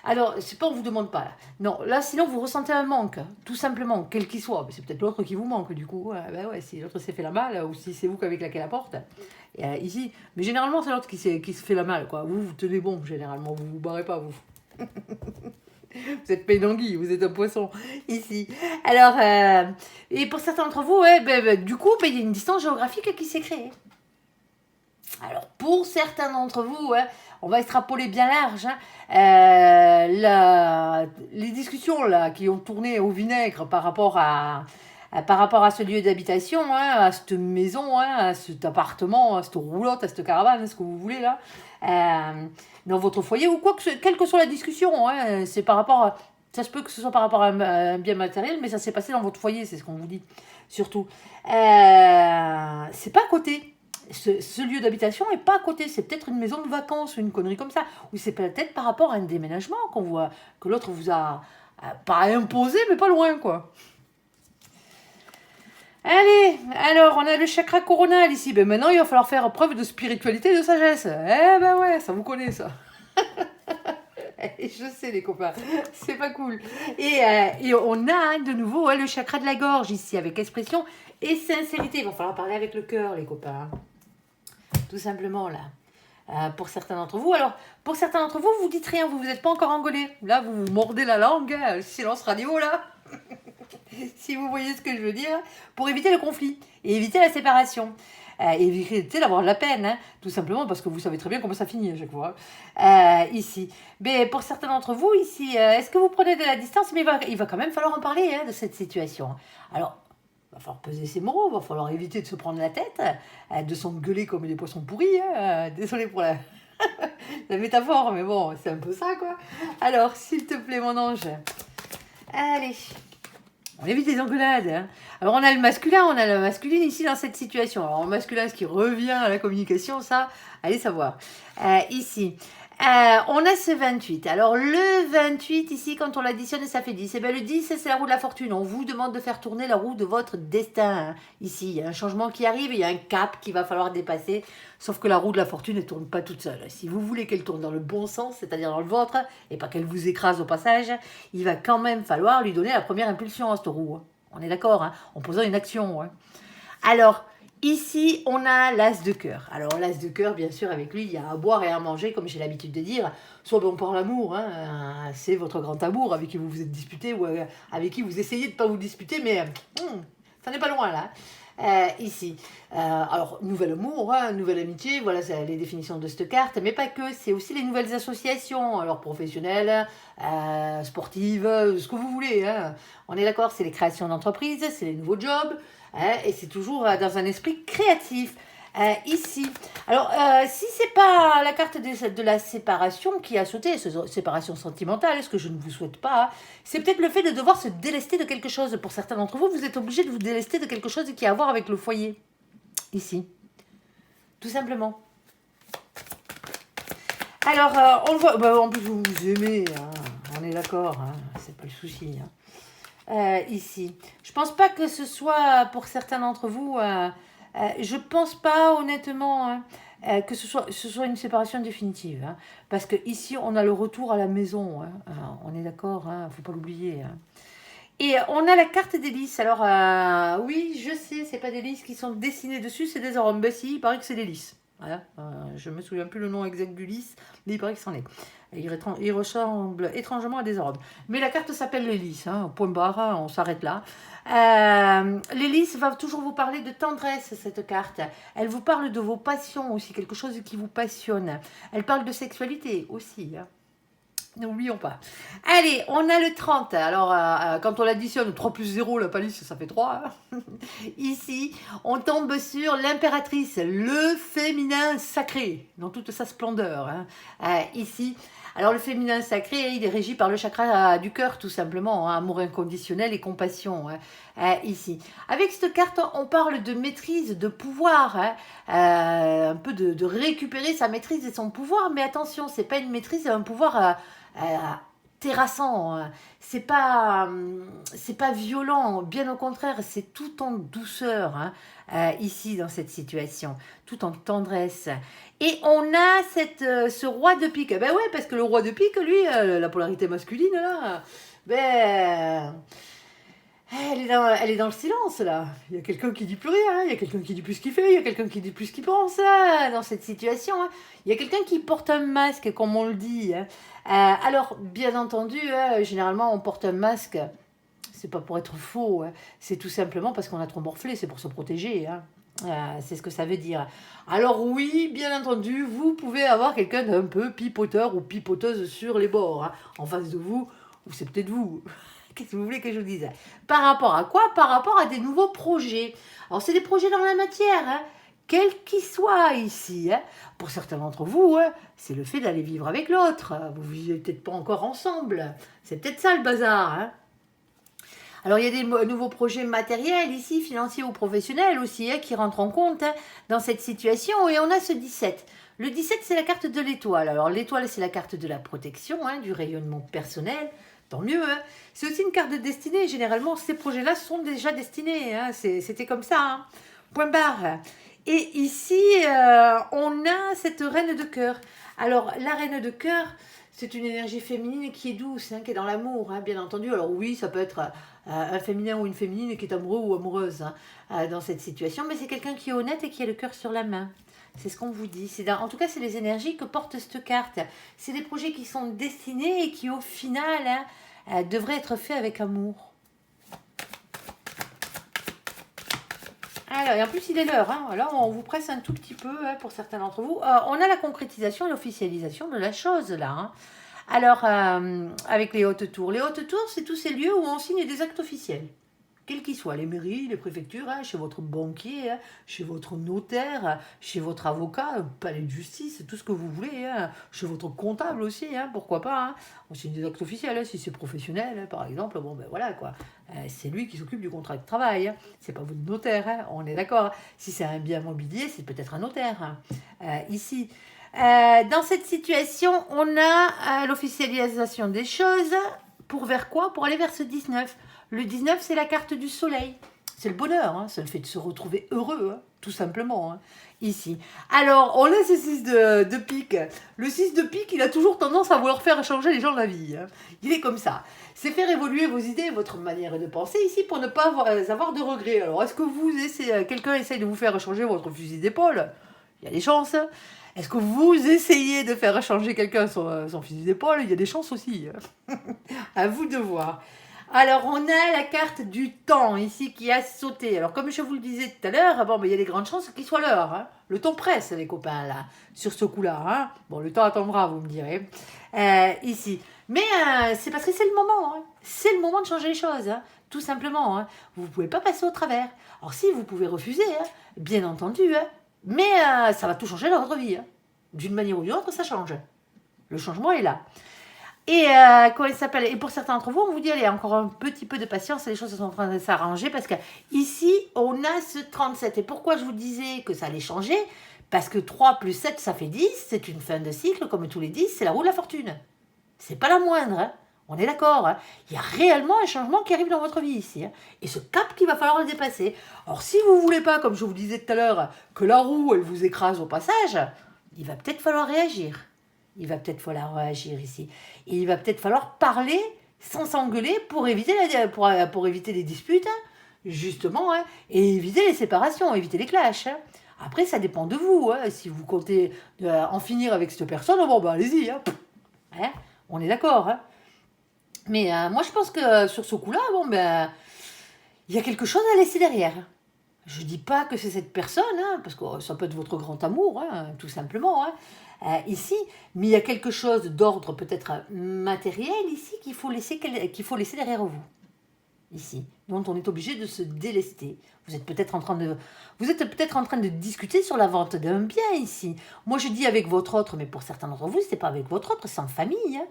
Alors, c'est pas on vous demande pas. Là. Non, là, sinon, vous ressentez un manque, tout simplement, quel qu'il soit. C'est peut-être l'autre qui vous manque, du coup. Ben ouais, si l'autre s'est fait la malle, ou si c'est vous qui avez claqué la porte. Ici. Mais généralement, c'est l'autre qui se fait la malle, quoi. Vous tenez bon, généralement. Vous vous barrez pas, vous. Vous êtes pas une anguille, vous êtes un poisson, ici. Alors, et pour certains d'entre vous, du coup, il y a une distance géographique qui s'est créée. Alors, pour certains d'entre vous, hein, on va extrapoler bien large. Hein, les discussions là, qui ont tourné au vinaigre par rapport à ce lieu d'habitation, hein, à cette maison, hein, à cet appartement, à cette roulotte, à cette caravane, ce que vous voulez là, dans votre foyer ou quoi quelle que soit la discussion, hein, c'est par rapport à, ça se peut que ce soit par rapport à un bien matériel, mais ça s'est passé dans votre foyer, c'est ce qu'on vous dit, surtout. C'est pas à côté. Ce lieu d'habitation n'est pas à côté, c'est peut-être une maison de vacances ou une connerie comme ça, ou c'est peut-être par rapport à un déménagement qu'on voit, que l'autre vous a pas imposé, mais pas loin, quoi. Allez, alors on a le chakra coronal ici, ben maintenant il va falloir faire preuve de spiritualité et de sagesse. Eh ben ouais, ça vous connaît ça. Je sais les copains, c'est pas cool. Et on a de nouveau le chakra de la gorge ici, avec expression et sincérité. Il va falloir parler avec le cœur les copains. Tout simplement là. Pour certains d'entre vous. Alors, pour certains d'entre vous, vous dites rien, vous n'êtes pas encore engueulé. Là, vous vous mordez la langue, le silence radio là. Si vous voyez ce que je veux dire, pour éviter le conflit et éviter la séparation. Éviter d'avoir de la peine, hein, tout simplement parce que vous savez très bien comment ça finit à chaque fois. Ici. Mais pour certains d'entre vous, ici, est-ce que vous prenez de la distance? Mais il va quand même falloir en parler hein, de cette situation. Alors, il va falloir peser ses mots, il va falloir éviter de se prendre la tête, de s'engueuler comme des poissons pourris. Hein, désolé pour la métaphore, mais bon, c'est un peu ça, quoi. Alors, s'il te plaît, mon ange. Allez. On évite les engueulades. Hein. Alors, on a le masculin, on a la masculine ici dans cette situation. Alors, en masculin, ce qui revient à la communication, ça, allez savoir. Ici. On a ce 28. Alors, le 28, ici, quand on l'additionne, ça fait 10. Et bien, le 10, c'est la roue de la fortune. On vous demande de faire tourner la roue de votre destin. Hein. Ici, il y a un changement qui arrive, il y a un cap qu'il va falloir dépasser. Sauf que la roue de la fortune ne tourne pas toute seule. Si vous voulez qu'elle tourne dans le bon sens, c'est-à-dire dans le vôtre, et pas qu'elle vous écrase au passage, il va quand même falloir lui donner la première impulsion à cette roue. Hein. On est d'accord, hein, en posant une action. Hein. Alors, ici, on a l'as de cœur. Alors, l'as de cœur, bien sûr, avec lui, il y a à boire et à manger, comme j'ai l'habitude de dire. Soit bon pour l'amour, hein, c'est votre grand amour avec qui vous vous êtes disputé ou avec qui vous essayez de ne pas vous disputer, mais ça n'est pas loin là. Ici. Alors, nouvel amour, hein, nouvelle amitié, voilà c'est les définitions de cette carte, mais pas que, c'est aussi les nouvelles associations, alors professionnelles, sportives, ce que vous voulez. Hein. On est d'accord, c'est les créations d'entreprises, c'est les nouveaux jobs, hein, et c'est toujours dans un esprit créatif. Ici. Alors, si c'est pas la carte de la séparation qui a sauté, séparation sentimentale, ce que je ne vous souhaite pas, c'est peut-être le fait de devoir se délester de quelque chose. Pour certains d'entre vous, vous êtes obligé de vous délester de quelque chose qui a à voir avec le foyer. Ici. Tout simplement. Alors, on voit, en plus vous vous aimez, hein, on est d'accord, hein, c'est pas le souci. Hein. Ici. Je pense pas que ce soit pour certains d'entre vous... je pense pas honnêtement hein, que ce soit une séparation définitive. Hein, parce que ici on a le retour à la maison. Hein, on est d'accord, hein, faut pas l'oublier. Hein. Et on a la carte des lys. Alors oui, je sais, c'est pas des lys qui sont dessinés dessus, c'est des arômes. Ben si, il paraît que c'est des lys. Voilà, je me souviens plus le nom exact du lys, mais il paraît que c'en est. Il ressemble étrangement à des arômes. Mais la carte s'appelle les lys, hein, point barre, hein, on s'arrête là. Les lys va toujours vous parler de tendresse, cette carte. Elle vous parle de vos passions aussi, quelque chose qui vous passionne. Elle parle de sexualité aussi. Hein. N'oublions pas. Allez, on a le 30. Alors, quand on l'additionne, 3 plus 0, la palisse, ça fait 3. Hein. Ici, on tombe sur l'impératrice, le féminin sacré, dans toute sa splendeur. Hein. Ici, alors le féminin sacré, il est régi par le chakra du cœur, tout simplement. Hein, amour inconditionnel et compassion. Hein. Ici. Avec cette carte, on parle de maîtrise, de pouvoir. Hein. Un peu de récupérer sa maîtrise et son pouvoir. Mais attention, c'est pas une maîtrise, c'est un pouvoir... terrassant, c'est pas violent, bien au contraire, c'est tout en douceur hein, ici dans cette situation, tout en tendresse. Et on a ce roi de pique. Ben ouais, parce que le roi de pique, lui, la polarité masculine là, ben elle est dans le silence là. Il y a quelqu'un qui dit plus rien, il y a quelqu'un qui dit plus ce qu'il fait, il y a quelqu'un qui dit plus ce qu'il pense dans cette situation. Hein. Il y a quelqu'un qui porte un masque, comme on le dit. Hein. Alors, bien entendu, généralement on porte un masque, c'est pas pour être faux, hein. C'est tout simplement parce qu'on a trop morflé, c'est pour se protéger. Hein. C'est ce que ça veut dire. Alors oui, bien entendu, vous pouvez avoir quelqu'un d'un peu pipoteur ou pipoteuse sur les bords, hein, en face de vous, ou c'est peut-être vous. Qu'est-ce que vous voulez que je vous dise? Par rapport à quoi? Par rapport à des nouveaux projets. Alors, c'est des projets dans la matière, hein, quels qu'ils soient ici. Hein. Pour certains d'entre vous, hein, c'est le fait d'aller vivre avec l'autre. Vous ne vivez peut-être pas encore ensemble. C'est peut-être ça le bazar. Hein. Alors, il y a des nouveaux projets matériels ici, financiers ou professionnels aussi, hein, qui rentrent en compte hein, dans cette situation. Et on a ce 17. Le 17, c'est la carte de l'étoile. Alors, l'étoile, c'est la carte de la protection, hein, du rayonnement personnel. Tant mieux. Hein. C'est aussi une carte de destinée. Généralement, ces projets-là sont déjà destinés. Hein. C'était comme ça. Hein. Point barre. Et ici, on a cette reine de cœur. Alors, la reine de cœur, c'est une énergie féminine qui est douce, hein, qui est dans l'amour, hein, bien entendu. Alors oui, ça peut être un féminin ou une féminine qui est amoureux ou amoureuse hein, dans cette situation, mais c'est quelqu'un qui est honnête et qui a le cœur sur la main. C'est ce qu'on vous dit. En tout cas, c'est les énergies que porte cette carte. C'est des projets qui sont destinés et qui, au final, hein, devraient être faits avec amour. Alors, et en plus, il est l'heure. Hein. Alors, on vous presse un tout petit peu hein, pour certains d'entre vous. On a la concrétisation et l'officialisation de la chose, là. Hein. Alors, avec les hautes tours. Les hautes tours, c'est tous ces lieux où on signe des actes officiels. Quels qu'ils soient, les mairies, les préfectures, hein, chez votre banquier, hein, chez votre notaire, chez votre avocat, palais de justice, tout ce que vous voulez, hein, chez votre comptable aussi, hein, pourquoi pas. Hein. On signe des actes officiels, hein, si c'est professionnel, hein, par exemple, bon ben voilà quoi. C'est lui qui s'occupe du contrat de travail, hein. C'est pas votre notaire, hein, on est d'accord. Si c'est un bien mobilier, c'est peut-être un notaire. Hein. Ici, Dans cette situation, on a l'officialisation des choses. Pour vers quoi? Pour aller vers ce 19. Le 19, c'est la carte du soleil. C'est le bonheur, hein, c'est le fait de se retrouver heureux, hein, tout simplement, hein, ici. Alors, on a ce 6 de pique. Le 6 de pique, il a toujours tendance à vouloir faire changer les gens de la vie. Hein. Il est comme ça. C'est faire évoluer vos idées, votre manière de penser ici pour ne pas avoir de regrets. Alors, est-ce que quelqu'un essaye de vous faire changer votre fusil d'épaule? Il y a des chances. Est-ce que vous essayez de faire changer quelqu'un son fusil d'épaule? Il y a des chances aussi. À vous de voir. Alors, on a la carte du temps ici qui a sauté. Alors, comme je vous le disais tout à l'heure, bon, il y a des grandes chances qu'il soit l'heure. Hein. Le temps presse, les copains, là, sur ce coup-là. Hein. Bon, le temps attendra, vous me direz. Ici. Mais c'est parce que c'est le moment. Hein. C'est le moment de changer les choses, hein. Tout simplement. Hein. Vous ne pouvez pas passer au travers. Alors, si, vous pouvez refuser, hein, bien entendu. Hein. Mais ça va tout changer dans votre vie. Hein. D'une manière ou d'une autre, ça change. Le changement est là. Et comment il s'appelle? Et pour certains d'entre vous, on vous dit, allez, encore un petit peu de patience, les choses sont en train de s'arranger, parce que ici, on a ce 37. Et pourquoi je vous disais que ça allait changer? Parce que 3 plus 7, ça fait 10, c'est une fin de cycle, comme tous les 10, c'est la roue de la fortune. C'est pas la moindre, hein. On est d'accord, hein. Il y a réellement un changement qui arrive dans votre vie ici. Hein. Et ce cap qu'il va falloir le dépasser. Alors, si vous ne voulez pas, comme je vous disais tout à l'heure, que la roue, elle vous écrase au passage, il va peut-être falloir réagir. Il va peut-être falloir réagir ici. Et il va peut-être falloir parler sans s'engueuler pour éviter les disputes, hein, justement, hein, et éviter les séparations, éviter les clashs. Hein. Après, ça dépend de vous. Hein. Si vous comptez en finir avec cette personne, bon, bah, allez-y. Hein. Hein, on est d'accord. Hein. Mais moi, je pense que sur ce coup-là, bon, ben, il y a quelque chose à laisser derrière. Je ne dis pas que c'est cette personne, hein, parce que ça peut être votre grand amour, hein, tout simplement, hein, ici, mais il y a quelque chose d'ordre peut-être matériel ici qu'il faut laisser derrière vous, ici, dont on est obligé de se délester. Vous êtes peut-être en train de discuter sur la vente d'un bien ici. Moi, je dis avec votre autre, mais pour certains d'entre vous, ce n'est pas avec votre autre, c'est en famille. Hein.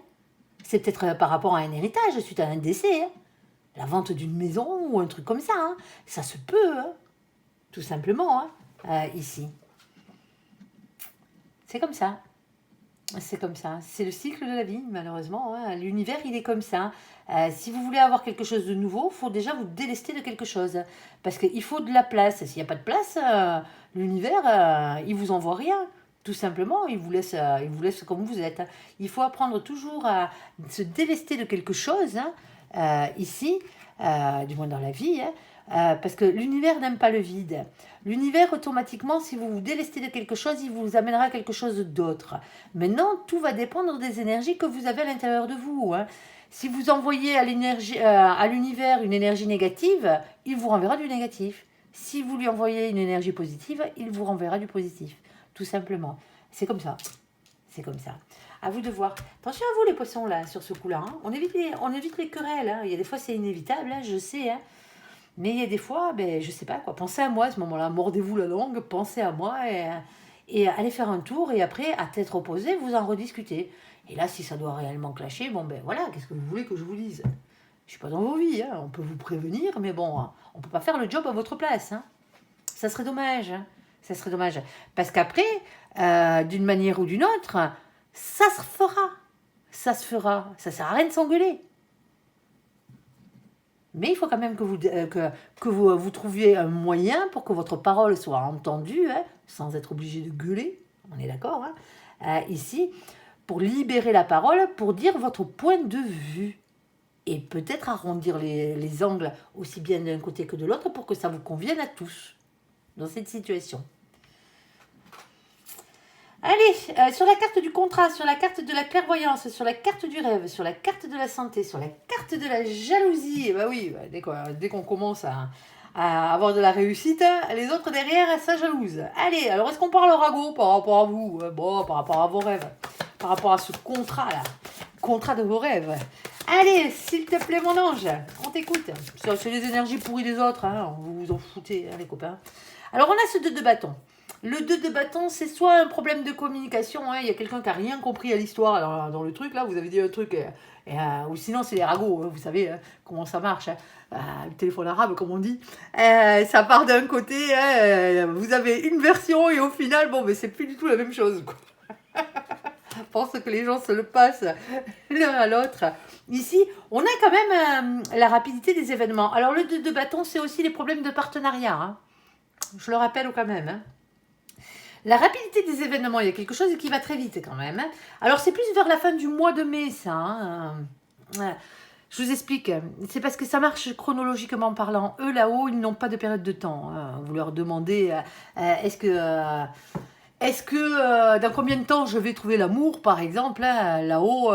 C'est peut-être par rapport à un héritage suite à un décès. Hein. La vente d'une maison ou un truc comme ça. Hein. Ça se peut, hein. Tout simplement, hein, ici. C'est comme ça. C'est comme ça. C'est le cycle de la vie, malheureusement. Hein. L'univers, il est comme ça. Si vous voulez avoir quelque chose de nouveau, il faut déjà vous délester de quelque chose. Parce qu'il faut de la place. S'il n'y a pas de place, l'univers, il vous envoie rien. Tout simplement, il vous laisse comme vous êtes. Il faut apprendre toujours à se délester de quelque chose, hein, ici, du moins dans la vie, hein. Parce que l'univers n'aime pas le vide. L'univers, automatiquement, si vous vous délestez de quelque chose, il vous amènera quelque chose d'autre. Maintenant, tout va dépendre des énergies que vous avez à l'intérieur de vous. Hein. Si vous envoyez à l'univers une énergie négative, il vous renverra du négatif. Si vous lui envoyez une énergie positive, il vous renverra du positif. Tout simplement. C'est comme ça. C'est comme ça. À vous de voir. Attention à vous, les poissons, là, sur ce coup-là. Hein. On évite les querelles. Hein. Il y a des fois, c'est inévitable, hein, je sais. Hein. Mais il y a des fois, ben, je sais pas quoi, pensez à moi à ce moment-là, mordez-vous la langue, pensez à moi et allez faire un tour et après, à tête opposée, vous en rediscutez. Et là, si ça doit réellement clasher, bon ben voilà, qu'est-ce que vous voulez que je vous dise? Je suis pas dans vos vies, hein. On peut vous prévenir, mais bon, hein, on peut pas faire le job à votre place. Hein. Ça serait dommage, hein. Ça serait dommage. Parce qu'après, d'une manière ou d'une autre, ça se fera. Ça se fera. Ça sert à rien de s'engueuler. Mais il faut quand même que vous trouviez un moyen pour que votre parole soit entendue, hein, sans être obligé de gueuler, on est d'accord, hein, ici, pour libérer la parole, pour dire votre point de vue. Et peut-être arrondir les angles aussi bien d'un côté que de l'autre pour que ça vous convienne à tous dans cette situation. Allez, sur la carte du contrat, sur la carte de la clairvoyance, sur la carte du rêve, sur la carte de la santé, sur la carte de la jalousie, bah oui, dès qu'on commence à avoir de la réussite, les autres derrière, ça jalouse. Allez, alors est-ce qu'on parle au ragot par rapport à vous? Bon, par rapport à vos rêves, par rapport à ce contrat-là, contrat de vos rêves. Allez, s'il te plaît, mon ange, on t'écoute. C'est les énergies pourries des autres, hein, vous vous en foutez, hein, les copains. Alors, on a ce 2 de bâton. Le 2 de bâton, c'est soit un problème de communication, hein, il y a quelqu'un qui n'a rien compris à l'histoire dans le truc, là, vous avez dit un truc, ou sinon c'est les ragots, hein, vous savez hein, comment ça marche, hein, le téléphone arabe, comme on dit, ça part d'un côté, hein, vous avez une version et au final, bon, mais c'est plus du tout la même chose, quoi. pense que les gens se le passent l'un à l'autre. Ici, on a quand même la rapidité des événements. Alors, le 2 de bâton, c'est aussi les problèmes de partenariat. Hein. Je le rappelle quand même. Hein. La rapidité des événements, il y a quelque chose qui va très vite quand même. Hein. Alors, c'est plus vers la fin du mois de mai, ça. Hein. Je vous explique. C'est parce que ça marche chronologiquement parlant. Eux, là-haut, ils n'ont pas de période de temps. Hein. Vous leur demandez, est-ce que dans combien de temps je vais trouver l'amour, par exemple, hein, là-haut,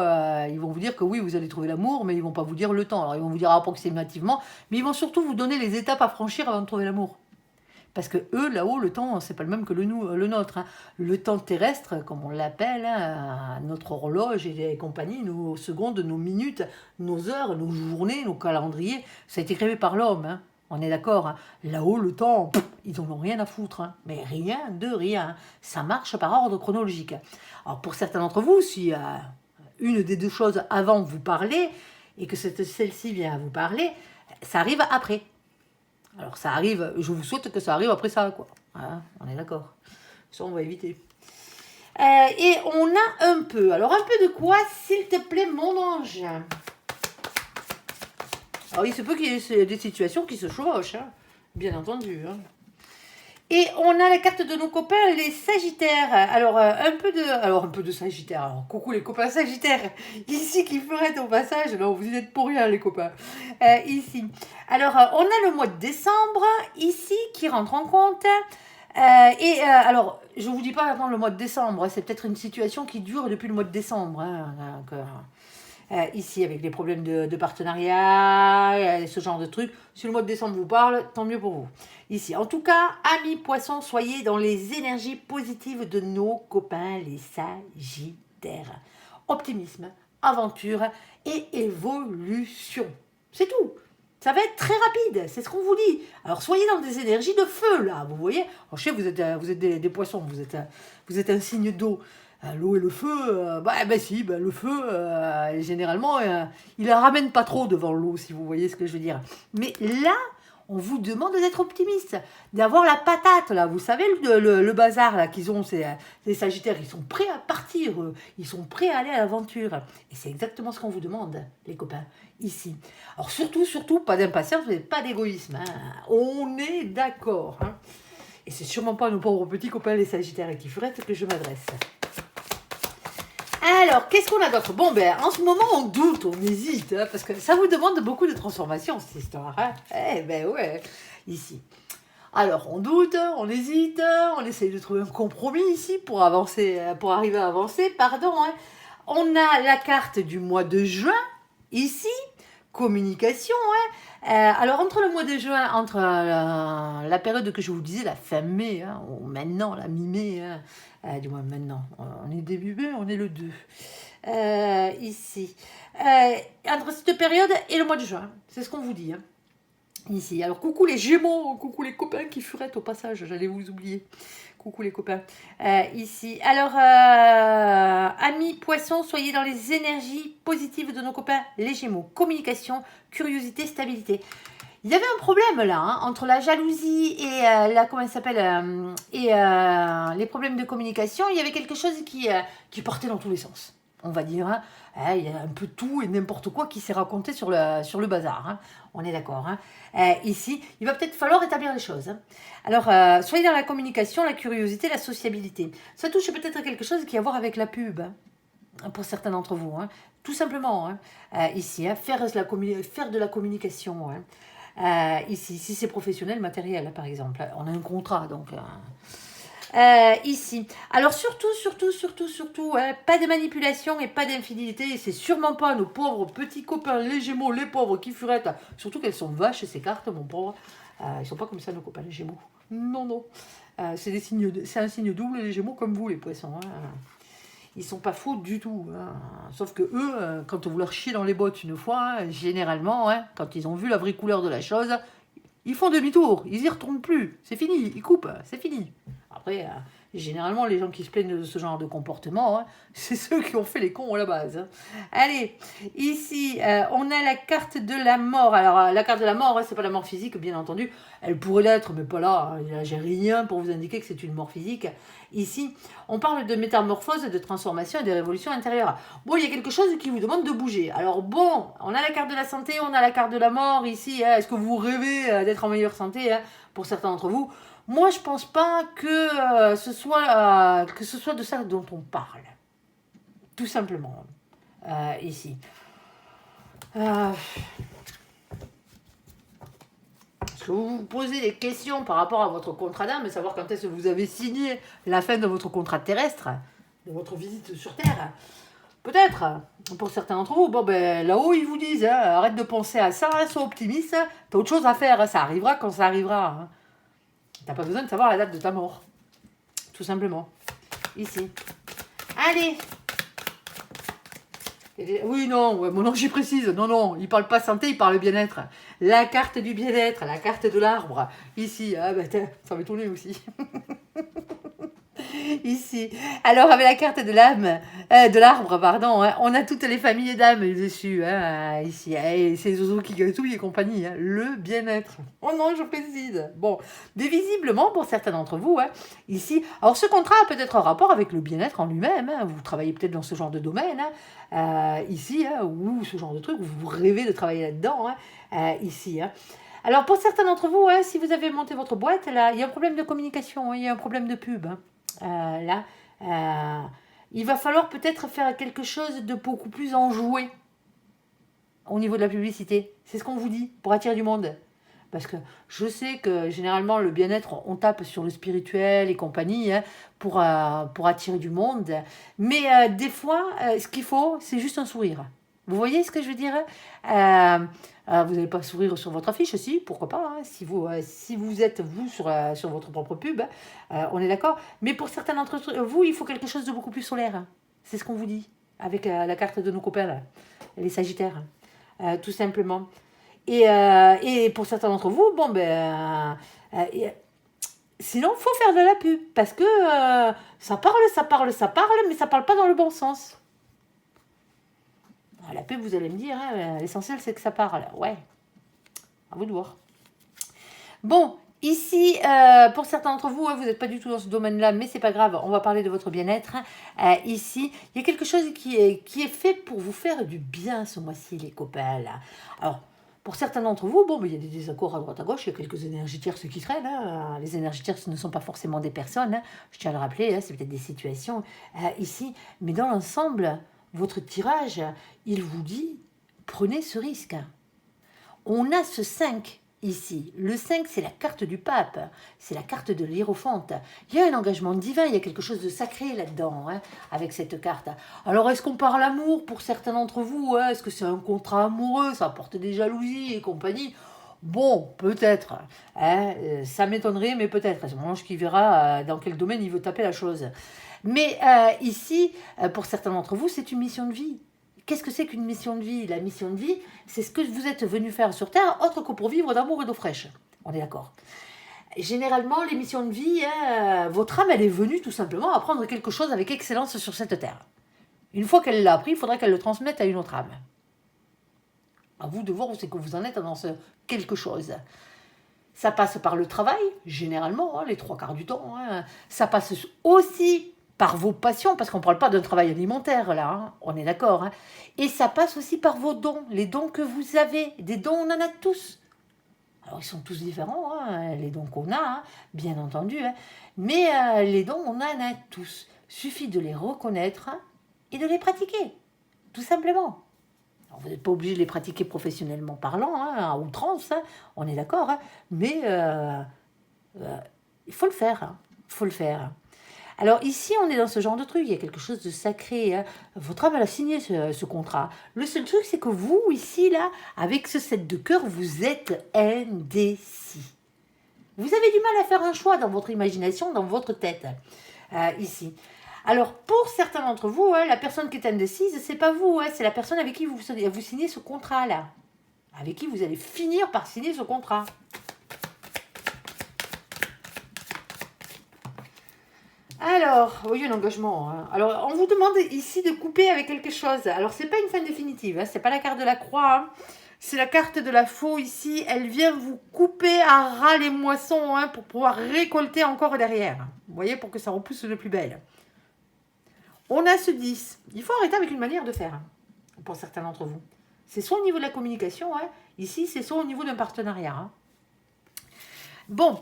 ils vont vous dire que oui, vous allez trouver l'amour, mais ils vont pas vous dire le temps. Alors, ils vont vous dire approximativement, mais ils vont surtout vous donner les étapes à franchir avant de trouver l'amour. Parce que eux, là-haut, le temps, c'est pas le même que le nôtre. Hein. Le temps terrestre, comme on l'appelle, hein, notre horloge et compagnie, nos secondes, nos minutes, nos heures, nos journées, nos calendriers, ça a été créé par l'homme. Hein. On est d'accord. Hein. Là-haut, le temps, ils en ont rien à foutre. Hein. Mais rien de rien. Ça marche par ordre chronologique. Alors, pour certains d'entre vous, si une des deux choses avant vous parlez, et que celle-ci vient à vous parler, ça arrive après. Alors ça arrive, je vous souhaite que ça arrive après ça, quoi. Hein, on est d'accord. Ça, on va éviter. Et on a un peu. Alors un peu de quoi, s'il te plaît, mon ange? Alors il se peut qu'il y ait des situations qui se chevauchent, hein, bien entendu. Hein. Et on a la carte de nos copains, les Sagittaires. Alors, un peu de Sagittaires. Alors, coucou les copains Sagittaires. Ici, qui ferait au passage. Non, vous y êtes pour rien, les copains. Ici. Alors, on a le mois de décembre, ici, qui rentre en compte. Alors, je ne vous dis pas avant le mois de décembre. C'est peut-être une situation qui dure depuis le mois de décembre. Hein, donc, ici, avec les problèmes de partenariat, ce genre de trucs. Si le mois de décembre vous parle, tant mieux pour vous. Ici, en tout cas, amis poissons, soyez dans les énergies positives de nos copains, les Sagittaires. Optimisme, aventure et évolution. C'est tout. Ça va être très rapide, c'est ce qu'on vous dit. Alors, soyez dans des énergies de feu, là, vous voyez. Alors, je sais, vous êtes des poissons, vous êtes un signe d'eau. L'eau et le feu, le feu, généralement, il ne ramène pas trop devant l'eau, si vous voyez ce que je veux dire. Mais là, on vous demande d'être optimiste, d'avoir la patate, là. Vous savez, le bazar là qu'ils ont, ces Sagittaires, ils sont prêts à partir, ils sont prêts à aller à l'aventure. Et c'est exactement ce qu'on vous demande, les copains, ici. Alors surtout, pas d'impatience, mais pas d'égoïsme. Hein. On est d'accord. Hein. Et c'est sûrement pas à nos pauvres petits copains, les Sagittaires, qui feraient que je m'adresse. Alors, qu'est-ce qu'on a d'autre? Bon, en ce moment, on doute, on hésite, hein, parce que ça vous demande beaucoup de transformation, cette histoire. Hein. Ouais, ici. Alors, on doute, on hésite, on essaye de trouver un compromis ici pour avancer, pour arriver à avancer, pardon. Hein. On a la carte du mois de juin, ici, communication. Hein. Alors, entre le mois de juin, entre la période que je vous disais, la fin mai, hein, ou maintenant, la mi-mai, hein, du moins maintenant, on est début mai, on est le 2. Ici. Entre cette période et le mois de juin, c'est ce qu'on vous dit. Hein. Ici. Alors, coucou les Gémeaux, coucou les copains qui furettent au passage, j'allais vous oublier. Coucou les copains. Ici. Alors, amis poissons, soyez dans les énergies positives de nos copains, les Gémeaux. Communication, curiosité, stabilité. Il y avait un problème là, hein, entre la jalousie et les problèmes de communication. Il y avait quelque chose qui partait dans tous les sens, on va dire. Hein. Il y a un peu tout et n'importe quoi qui s'est raconté sur le bazar. Hein. On est d'accord. Hein. Ici, il va peut-être falloir établir les choses. Hein. Alors, soyez dans la communication, la curiosité, la sociabilité. Ça touche peut-être à quelque chose qui a à voir avec la pub. Hein, pour certains d'entre vous. Hein. Tout simplement. Hein. Ici, hein, faire de la communication. Hein. Ici, si c'est professionnel, matériel, par exemple. On a un contrat, donc... ici. Alors surtout, hein, pas de manipulation et pas d'infidélité. C'est sûrement pas nos pauvres petits copains, les Gémeaux, les pauvres qui furettent. Surtout qu'elles sont vaches, ces cartes, mon pauvre. Ils sont pas comme ça, nos copains, les Gémeaux. Non. C'est un signe double, les Gémeaux, comme vous, les poissons. Hein. Ils sont pas fous du tout. Hein. Sauf que eux, quand vous leur chiez dans les bottes une fois, hein, généralement, hein, quand ils ont vu la vraie couleur de la chose, ils font demi-tour. Ils y retournent plus. C'est fini. Ils coupent. C'est fini. Après, généralement, les gens qui se plaignent de ce genre de comportement, hein, c'est ceux qui ont fait les cons à la base. Hein. Allez, ici, on a la carte de la mort. Alors, la carte de la mort, hein, c'est pas la mort physique, bien entendu. Elle pourrait l'être, mais pas là. Hein. J'ai rien pour vous indiquer que c'est une mort physique. Ici, on parle de métamorphose, de transformation et de révolution intérieure. Bon, il y a quelque chose qui vous demande de bouger. Alors bon, on a la carte de la santé, on a la carte de la mort ici. Hein. Est-ce que vous rêvez d'être en meilleure santé, hein, pour certains d'entre vous? Moi, je pense pas que ce soit de ça dont on parle. Tout simplement. Ici. Est-ce que vous vous posez des questions par rapport à votre contrat d'âme, savoir quand est-ce que vous avez signé la fin de votre contrat terrestre, de votre visite sur Terre? Peut-être, pour certains d'entre vous, bon ben là-haut ils vous disent, hein, arrête de penser à ça, hein, sois optimiste, t'as autre chose à faire, hein, ça arrivera quand ça arrivera. Hein. T'as pas besoin de savoir la date de ta mort. Tout simplement. Ici. Allez. Oui, non, ouais, mon ange, j'y précise. Non, non, il parle pas santé, il parle bien-être. La carte du bien-être, la carte de l'arbre. Ici. Ah bah ça m'étonnait aussi. Ici. Alors, avec la carte de l'âme, de l'arbre, pardon, hein, on a toutes les familles d'âmes dessus, hein, ici. Et c'est Zozo qui gâtouille et compagnie, hein, le bien-être. Oh non, je précise. Bon, mais visiblement, pour certains d'entre vous, hein, ici, alors ce contrat a peut-être un rapport avec le bien-être en lui-même, hein, vous travaillez peut-être dans ce genre de domaine, hein, ici, hein, ou ce genre de truc, vous rêvez de travailler là-dedans, hein, ici, hein. Alors, pour certains d'entre vous, hein, si vous avez monté votre boîte, là, il y a un problème de communication, hein, il y a un problème de pub, hein. Là, il va falloir peut-être faire quelque chose de beaucoup plus enjoué au niveau de la publicité. C'est ce qu'on vous dit, pour attirer du monde. Parce que je sais que généralement, le bien-être, on tape sur le spirituel et compagnie, hein, pour attirer du monde. Mais des fois, ce qu'il faut, c'est juste un sourire. Vous voyez ce que je veux dire? Vous n'allez pas sourire sur votre affiche, si, pourquoi pas, hein, si vous êtes, vous, sur votre propre pub, on est d'accord. Mais pour certains d'entre vous, il faut quelque chose de beaucoup plus solaire. Hein. C'est ce qu'on vous dit, avec la carte de nos copains, là, les Sagittaires, tout simplement. Et pour certains d'entre vous, bon, sinon, il faut faire de la pub, parce que ça parle, mais ça parle pas dans le bon sens. La pub, vous allez me dire, hein, l'essentiel c'est que ça parle. Ouais, à vous de voir. Bon, ici, pour certains d'entre vous, hein, vous n'êtes pas du tout dans ce domaine-là, mais c'est pas grave, on va parler de votre bien-être. Ici, il y a quelque chose qui est fait pour vous faire du bien ce mois-ci, les copains. Là. Alors, pour certains d'entre vous, bon, il y a des désaccords à droite à gauche, il y a quelques énergies tierces qui traînent. Hein. Les énergies tierces ne sont pas forcément des personnes, hein. Je tiens à le rappeler, hein, c'est peut-être des situations ici, mais dans l'ensemble, votre tirage, il vous dit, prenez ce risque. On a ce 5 ici. Le 5, c'est la carte du pape, c'est la carte de l'hiérophante. Il y a un engagement divin, il y a quelque chose de sacré là-dedans, hein, avec cette carte. Alors, est-ce qu'on parle amour pour certains d'entre vous, hein? Est-ce que c'est un contrat amoureux? Ça apporte des jalousies et compagnie. Bon, peut-être. Hein, ça m'étonnerait, mais peut-être. C'est mon ange qui verra dans quel domaine il veut taper la chose. Mais ici, pour certains d'entre vous, c'est une mission de vie. Qu'est-ce que c'est qu'une mission de vie? La mission de vie, c'est ce que vous êtes venu faire sur Terre, autre que pour vivre d'amour et d'eau fraîche. On est d'accord. Généralement, les missions de vie, hein, votre âme, elle est venue tout simplement apprendre quelque chose avec excellence sur cette Terre. Une fois qu'elle l'a appris, il faudra qu'elle le transmette à une autre âme. À vous de voir où c'est que vous en êtes dans ce quelque chose. Ça passe par le travail, généralement, hein, les 3/4 du temps. Hein. Ça passe aussi par vos passions, parce qu'on ne parle pas d'un travail alimentaire, là, hein, on est d'accord. Hein. Et ça passe aussi par vos dons, les dons que vous avez. Des dons, on en a tous. Alors, ils sont tous différents, hein, les dons qu'on a, hein, bien entendu. Hein. Mais les dons, on en a tous. Suffit de les reconnaître, hein, et de les pratiquer, tout simplement. Alors, vous n'êtes pas obligé de les pratiquer professionnellement parlant, hein, à outrance, hein, on est d'accord. Hein, mais il faut le faire. Hein, il faut le faire. Alors ici, on est dans ce genre de truc, il y a quelque chose de sacré. Hein. Votre âme, elle a signé ce contrat. Le seul truc, c'est que vous, ici, là, avec ce 7 de cœur, vous êtes indécis. Vous avez du mal à faire un choix dans votre imagination, dans votre tête, ici. Alors, pour certains d'entre vous, hein, la personne qui est indécise, c'est pas vous, hein, c'est la personne avec qui vous signez ce contrat-là. Avec qui vous allez finir par signer ce contrat. Alors, oui, un engagement. Hein. Alors, on vous demande ici de couper avec quelque chose. Alors, c'est pas une fin définitive, hein, c'est pas la carte de la croix. Hein. C'est la carte de la faux ici. Elle vient vous couper à ras les moissons hein, pour pouvoir récolter encore derrière. Vous voyez, pour que ça repousse de plus belle. On a ce 10. Il faut arrêter avec une manière de faire, hein, pour certains d'entre vous. C'est soit au niveau de la communication, hein, ici, c'est soit au niveau d'un partenariat. Hein. Bon,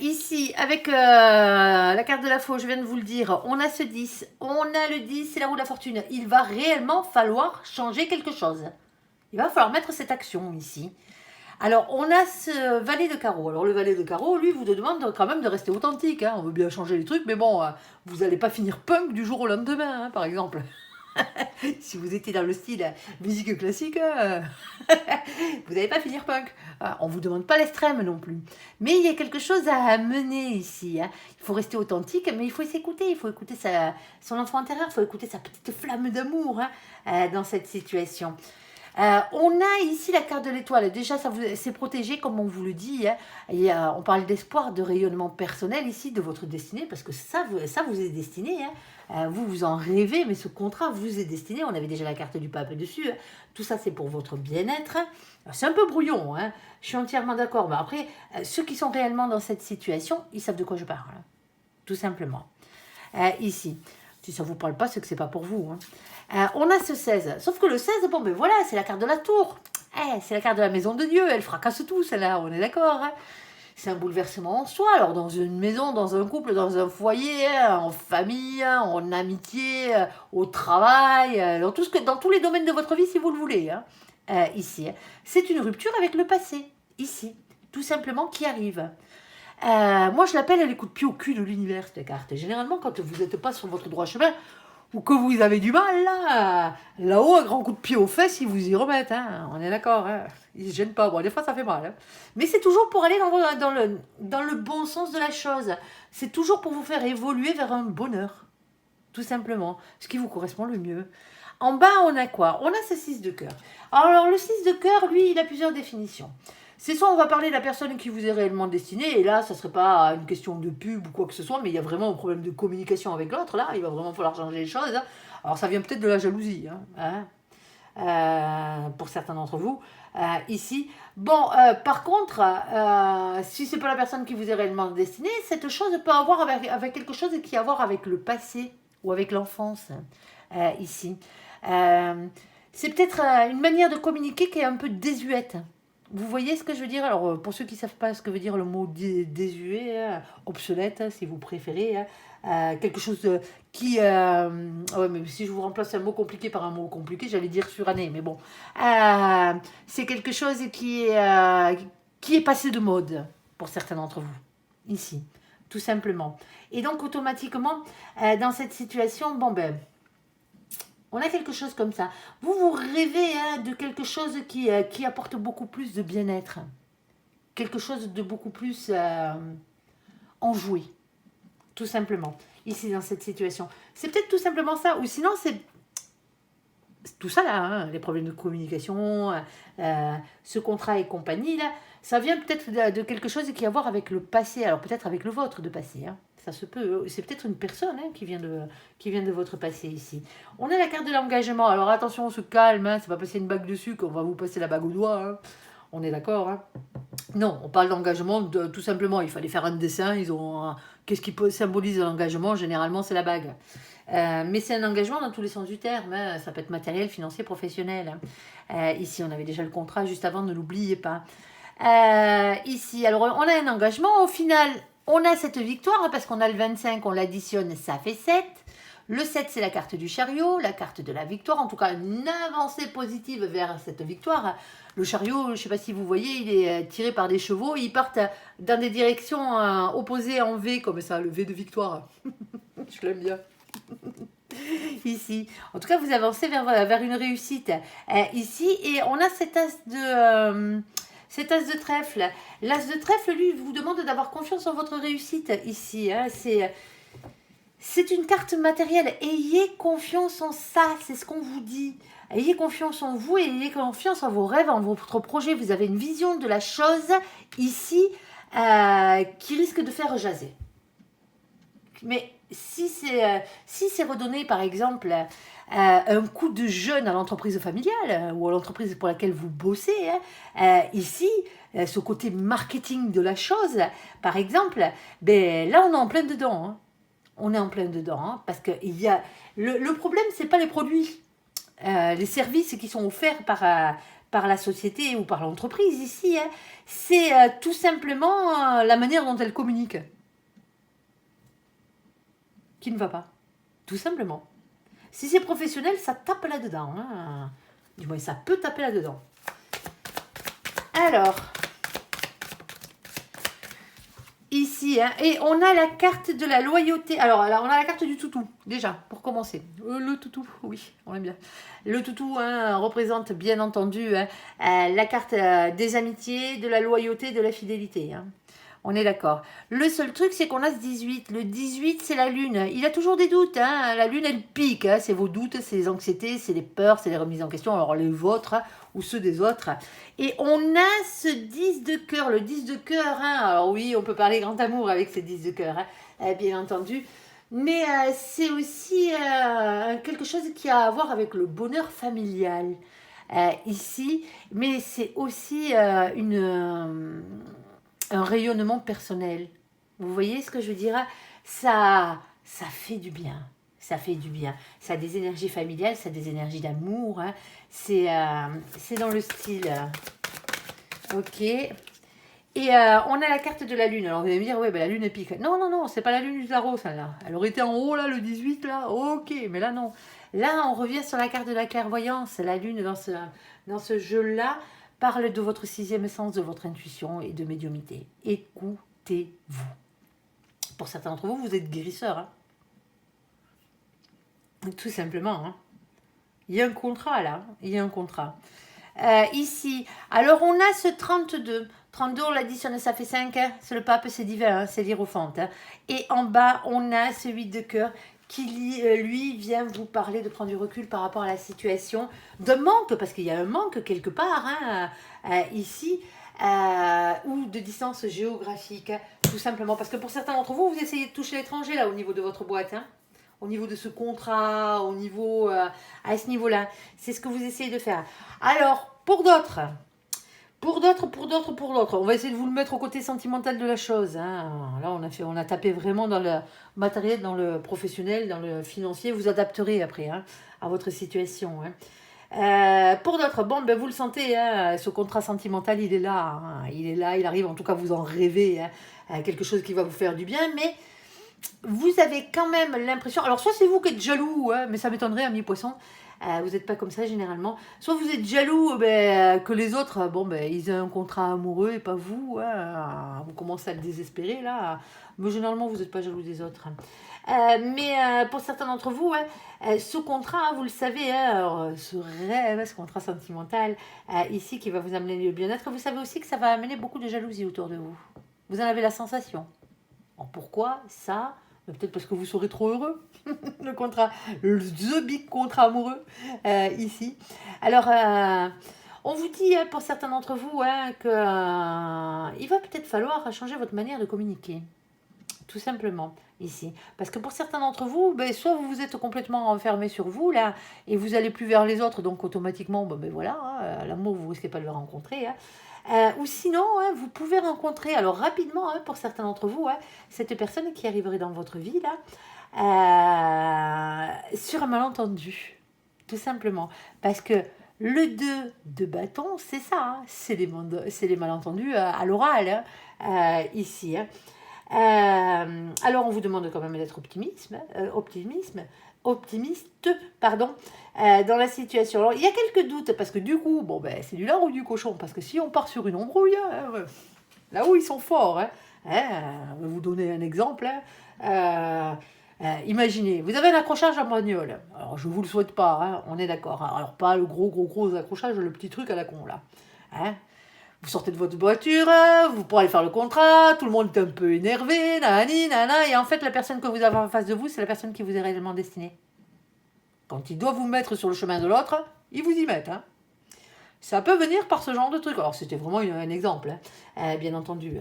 ici, avec la carte de la faux, je viens de vous le dire, on a ce 10. On a le 10, c'est la roue de la fortune. Il va réellement falloir changer quelque chose. Il va falloir mettre cette action ici. Alors, on a ce valet de carreau. Alors, le valet de carreau, lui, vous demande quand même de rester authentique. Hein. On veut bien changer les trucs, mais bon, vous n'allez pas finir punk du jour au lendemain, hein, par exemple. Si vous étiez dans le style musique classique, vous n'allez pas finir punk. On ne vous demande pas l'extrême non plus. Mais il y a quelque chose à amener ici. Hein. Il faut rester authentique, mais il faut s'écouter. Il faut écouter son enfant intérieur, il faut écouter sa petite flamme d'amour hein, dans cette situation. On a ici la carte de l'étoile. Déjà, c'est protégé, comme on vous le dit. Hein. Et, on parle d'espoir, de rayonnement personnel ici, de votre destinée, parce que ça vous est destiné. Hein. Vous en rêvez, mais ce contrat vous est destiné. On avait déjà la carte du pape dessus. Hein. Tout ça, c'est pour votre bien-être. C'est un peu brouillon. Hein. Je suis entièrement d'accord. Mais après, ceux qui sont réellement dans cette situation, ils savent de quoi je parle. Hein. Tout simplement. Ici. Si ça ne vous parle pas, c'est que ce n'est pas pour vous. Hein. On a ce 16. Sauf que le 16, bon, ben voilà, c'est la carte de la tour. C'est la carte de la maison de Dieu. Elle fracasse tout, celle-là, on est d'accord. Hein. C'est un bouleversement en soi. Alors, dans une maison, dans un couple, dans un foyer, hein, en famille, hein, en amitié, au travail, dans tous les domaines de votre vie, si vous le voulez. Hein. Ici. C'est une rupture avec le passé. Ici. Tout simplement, qui arrive. Moi, je l'appelle les coups de pied au cul de l'univers, cette carte. Généralement, quand vous n'êtes pas sur votre droit chemin, ou que vous avez du mal, là-haut, un grand coup de pied aux fesses, ils vous y remettent. Hein. On est d'accord. Hein. Ils ne se gênent pas. Bon, des fois, ça fait mal. Hein. Mais c'est toujours pour aller dans le bon sens de la chose. C'est toujours pour vous faire évoluer vers un bonheur. Tout simplement. Ce qui vous correspond le mieux. En bas, on a quoi? On a ce 6 de cœur. Alors, le 6 de cœur, lui, il a plusieurs définitions. C'est soit on va parler de la personne qui vous est réellement destinée, et là, ça ne serait pas une question de pub ou quoi que ce soit, mais il y a vraiment un problème de communication avec l'autre, là, il va vraiment falloir changer les choses. Hein. Alors, ça vient peut-être de la jalousie, hein, pour certains d'entre vous, ici. Bon, par contre, si ce n'est pas la personne qui vous est réellement destinée, cette chose peut avoir avec quelque chose qui a à voir avec le passé ou avec l'enfance, ici. C'est peut-être une manière de communiquer qui est un peu désuète. Vous voyez ce que je veux dire? Alors, pour ceux qui ne savent pas ce que veut dire le mot désuet, obsolète, si vous préférez, quelque chose qui... ouais, mais si je vous remplace un mot compliqué par un mot compliqué, j'allais dire suranné, mais bon. C'est quelque chose qui est passé de mode, pour certains d'entre vous, ici, tout simplement. Et donc, automatiquement, dans cette situation, bon ben... On a quelque chose comme ça. Vous rêvez hein, de quelque chose qui apporte beaucoup plus de bien-être. Quelque chose de beaucoup plus enjoué. Tout simplement. Ici, dans cette situation. C'est peut-être tout simplement ça. Ou sinon, c'est tout ça là. Hein, les problèmes de communication, ce contrat et compagnie là. Ça vient peut-être de quelque chose qui a à voir avec le passé. Alors peut-être avec le vôtre de passé. Hein. Ça se peut. C'est peut-être une personne hein, qui vient de votre passé ici. On a la carte de l'engagement. Alors attention, on se calme. Hein, c'est pas passer une bague dessus qu'on va vous passer la bague au doigt. Hein. On est d'accord. Hein. Non, on parle d'engagement tout simplement. Il fallait faire un dessin. Ils ont qu'est-ce qui symbolise l'engagement? Généralement, c'est la bague. Mais c'est un engagement dans tous les sens du terme. Hein. Ça peut être matériel, financier, professionnel. Hein. Ici, on avait déjà le contrat juste avant. Ne l'oubliez pas. Ici, alors on a un engagement. Au final, on a cette victoire parce qu'on a le 25, on l'additionne, ça fait 7. Le 7, c'est la carte du chariot, la carte de la victoire. En tout cas, une avancée positive vers cette victoire. Le chariot, je ne sais pas si vous voyez, il est tiré par des chevaux. Ils partent dans des directions opposées en V, comme ça, le V de victoire. Je l'aime bien. Ici. En tout cas, vous avancez vers une réussite. Ici, et on a cet as de... Cet as de trèfle. L'as de trèfle, lui, vous demande d'avoir confiance en votre réussite ici. Hein. C'est une carte matérielle. Ayez confiance en ça, c'est ce qu'on vous dit. Ayez confiance en vous et ayez confiance en vos rêves, en votre projet. Vous avez une vision de la chose ici qui risque de faire jaser. Mais si c'est redonner, par exemple, un coup de jeune à l'entreprise familiale ou à l'entreprise pour laquelle vous bossez, hein, ici, ce côté marketing de la chose, par exemple, ben, là, on est en plein dedans. Hein. On est en plein dedans, hein, parce que le problème, c'est pas les produits, les services qui sont offerts par la société ou par l'entreprise ici, hein, c'est tout simplement la manière dont elle communique qui ne va pas, tout simplement. Si c'est professionnel, ça tape là-dedans. Hein. Du moins, ça peut taper là-dedans. Alors, ici, hein, et on a la carte de la loyauté. Alors là, on a la carte du toutou, déjà, pour commencer. Le toutou, oui, on aime bien. Le toutou hein, représente, bien entendu, hein, la carte des amitiés, de la loyauté, de la fidélité. Hein. On est d'accord. Le seul truc, c'est qu'on a ce 18. Le 18, c'est la lune. Il a toujours des doutes. Hein. La lune, elle pique. Hein. C'est vos doutes, c'est les anxiétés, c'est les peurs, c'est les remises en question. Alors les vôtres hein, ou ceux des autres. Et on a ce 10 de cœur. Le 10 de cœur. Hein. Alors oui, on peut parler grand amour avec ce 10 de cœur. Hein. Bien entendu. Mais c'est aussi quelque chose qui a à voir avec le bonheur familial. Ici. Mais c'est aussi un rayonnement personnel. Vous voyez ce que je veux dire? Ça fait du bien. Ça fait du bien. Ça a des énergies familiales, ça a des énergies d'amour. Hein. C'est dans le style. Ok. Et on a la carte de la lune. Alors vous allez me dire, ouais, ben, la lune est pique. Non, non, non, c'est pas la lune du tarot, celle-là. Elle aurait été en haut, là, le 18, là. Ok, mais là, non. Là, on revient sur la carte de la clairvoyance. La lune, dans ce jeu-là, parle de votre sixième sens, de votre intuition et de médiumnité. Écoutez-vous. Pour certains d'entre vous, vous êtes guérisseurs. Hein. Tout simplement. Hein. Il y a un contrat là. Il y a un contrat. Ici, alors on a ce 32. 32, on l'additionne, ça fait 5. Hein. C'est le pape, c'est divin, hein. C'est l'hiérophante. Hein. Et en bas, on a ce 8 de cœur qui, lui, vient vous parler de prendre du recul par rapport à la situation de manque, parce qu'il y a un manque quelque part, hein, ici, ou de distance géographique, hein, tout simplement. Parce que pour certains d'entre vous, vous essayez de toucher l'étranger, là, au niveau de votre boîte, hein, au niveau de ce contrat, au niveau, à ce niveau-là. C'est ce que vous essayez de faire. Alors, pour d'autres, on va essayer de vous le mettre au côté sentimental de la chose. Hein. Là, on a tapé vraiment dans le matériel, dans le professionnel, dans le financier. Vous adapterez après hein, à votre situation. Hein. Pour d'autres, bon, ben, vous le sentez, hein, ce contrat sentimental, il est là. Hein. Il est là, il arrive, en tout cas, vous en rêvez. Hein, quelque chose qui va vous faire du bien, mais vous avez quand même l'impression... Alors, soit c'est vous qui êtes jaloux, hein, mais ça m'étonnerait, ami poisson. Vous n'êtes pas comme ça généralement. Soit vous êtes jaloux que les autres, bon, ils ont un contrat amoureux et pas vous. Hein, vous commencez à le désespérer là. Mais généralement, vous n'êtes pas jaloux des autres. Mais pour certains d'entre vous, ce contrat, hein, vous le savez, hein, alors, ce rêve, ce contrat sentimental ici qui va vous amener le bien-être, vous savez aussi que ça va amener beaucoup de jalousie autour de vous. Vous en avez la sensation. Alors, pourquoi ça? Peut-être parce que vous serez trop heureux. Le contrat, the big contrat amoureux ici. Alors, on vous dit pour certains d'entre vous hein, que il va peut-être falloir changer votre manière de communiquer. Tout simplement ici. Parce que pour certains d'entre vous, soit vous vous êtes complètement enfermé sur vous là et vous allez plus vers les autres, donc automatiquement, voilà, hein, l'amour, vous risquez pas de le rencontrer. Hein. Ou sinon, hein, vous pouvez rencontrer, alors rapidement, hein, pour certains d'entre vous, hein, cette personne qui arriverait dans votre vie, là, sur un malentendu, tout simplement. Parce que le 2 de bâton, c'est ça, hein, c'est les malentendus à l'oral, hein, ici. Hein. Alors, on vous demande quand même d'être optimiste, dans la situation. Alors, il y a quelques doutes, parce que du coup, c'est du lard ou du cochon, parce que si on part sur une embrouille, hein, là où ils sont forts, on va vous donner un exemple, imaginez, vous avez un accrochage en bagnole, alors je ne vous le souhaite pas, hein, on est d'accord, hein, alors pas le gros accrochage, le petit truc à la con, là, hein. Vous sortez de votre voiture, vous pourrez aller faire le contrat, tout le monde est un peu énervé, nanani, nanana, et en fait, la personne que vous avez en face de vous, c'est la personne qui vous est réellement destinée. Quand il doit vous mettre sur le chemin de l'autre, ils vous y mettent. Hein. Ça peut venir par ce genre de truc. Alors, c'était vraiment un exemple, hein, bien entendu.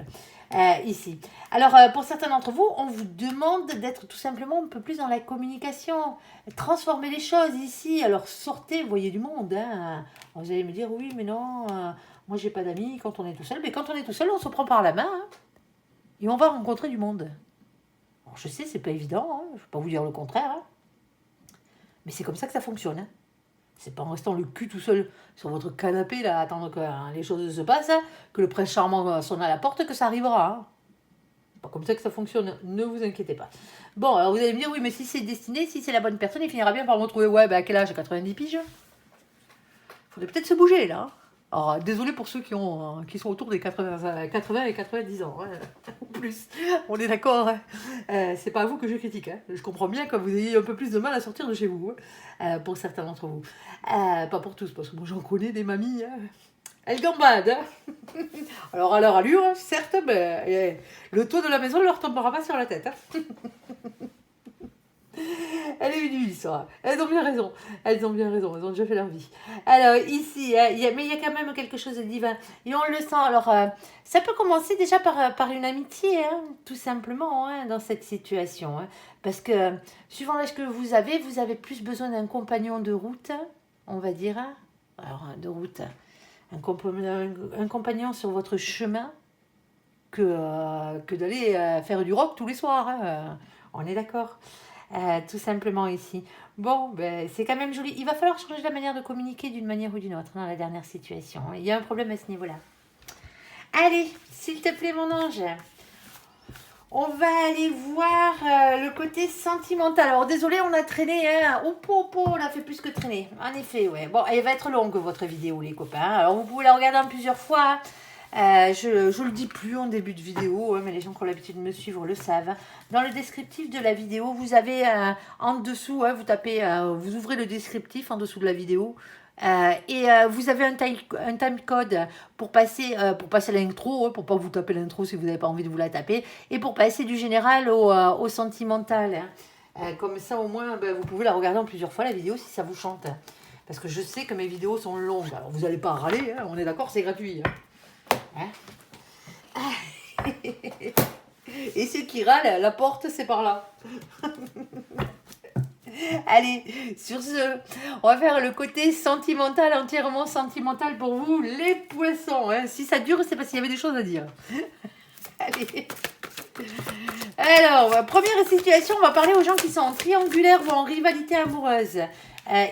ici. Alors, pour certains d'entre vous, on vous demande d'être tout simplement un peu plus dans la communication, transformer les choses ici. Alors, sortez, voyez du monde. Hein. Vous allez me dire, oui, mais non, moi, j'ai pas d'amis quand on est tout seul. Mais quand on est tout seul, on se prend par la main hein, et on va rencontrer du monde. Alors, je sais, c'est pas évident, hein, je vais pas vous dire le contraire, hein, mais c'est comme ça que ça fonctionne. Hein. C'est pas en restant le cul tout seul sur votre canapé, là, à attendre que les choses se passent, hein, que le prince charmant sonne à la porte, que ça arrivera. Hein. C'est pas comme ça que ça fonctionne, ne vous inquiétez pas. Bon, alors vous allez me dire, oui, mais si c'est destiné, si c'est la bonne personne, il finira bien par me retrouver. Ouais, ben à quel âge? À 90 piges? Faudrait peut-être se bouger, là. Alors, désolé pour ceux qui sont autour des 80 et 90 ans, hein, ou plus. On est d'accord, hein. C'est pas à vous que je critique. Hein. Je comprends bien que vous ayez un peu plus de mal à sortir de chez vous, hein, pour certains d'entre vous. Pas pour tous, parce que moi j'en connais des mamies. Hein. Elles gambadent. Hein. Alors à leur allure, certes, mais le toit de la maison ne leur tombera pas sur la tête. Hein. Elle est une l'histoire. Elles ont bien raison. Elles ont bien raison. Elles ont déjà fait leur vie. Alors, ici, mais il y a quand même quelque chose de divin. Et on le sent. Alors, ça peut commencer déjà par une amitié, hein, tout simplement, hein, dans cette situation. Hein, parce que, suivant l'âge que vous avez plus besoin d'un compagnon de route, on va dire. Hein, alors, de route. Un compagnon sur votre chemin que d'aller faire du rock tous les soirs. Hein, on est d'accord. Tout simplement ici. Bon, ben, c'est quand même joli. Il va falloir changer la manière de communiquer d'une manière ou d'une autre dans la dernière situation. Il y a un problème à ce niveau-là. Allez, s'il te plaît, mon ange. On va aller voir le côté sentimental. Alors, désolé, on a traîné. Hein. On a fait plus que traîner. En effet, ouais. Bon, elle va être longue, votre vidéo, les copains. Alors, vous pouvez la regarder en plusieurs fois. Je le dis plus en début de vidéo, hein, mais les gens qui ont l'habitude de me suivre le savent. Dans le descriptif de la vidéo, vous avez en dessous, hein, vous tapez, vous ouvrez le descriptif en dessous de la vidéo. Et vous avez un time code pour passer l'intro, hein, pour pas vous taper l'intro si vous n'avez pas envie de vous la taper, et pour passer du général au sentimental. Hein. Comme ça, au moins, ben, vous pouvez la regarder en plusieurs fois, la vidéo, si ça vous chante. Parce que je sais que mes vidéos sont longues. Alors, vous n'allez pas râler, hein, on est d'accord, c'est gratuit. Hein. Hein. Et ceux qui râlent, la porte c'est par là. Allez, sur ce, on va faire le côté sentimental, entièrement sentimental pour vous, les poissons. Hein. Si ça dure, c'est parce qu'il y avait des choses à dire. Allez. Alors, première situation, on va parler aux gens qui sont en triangulaire ou en rivalité amoureuse.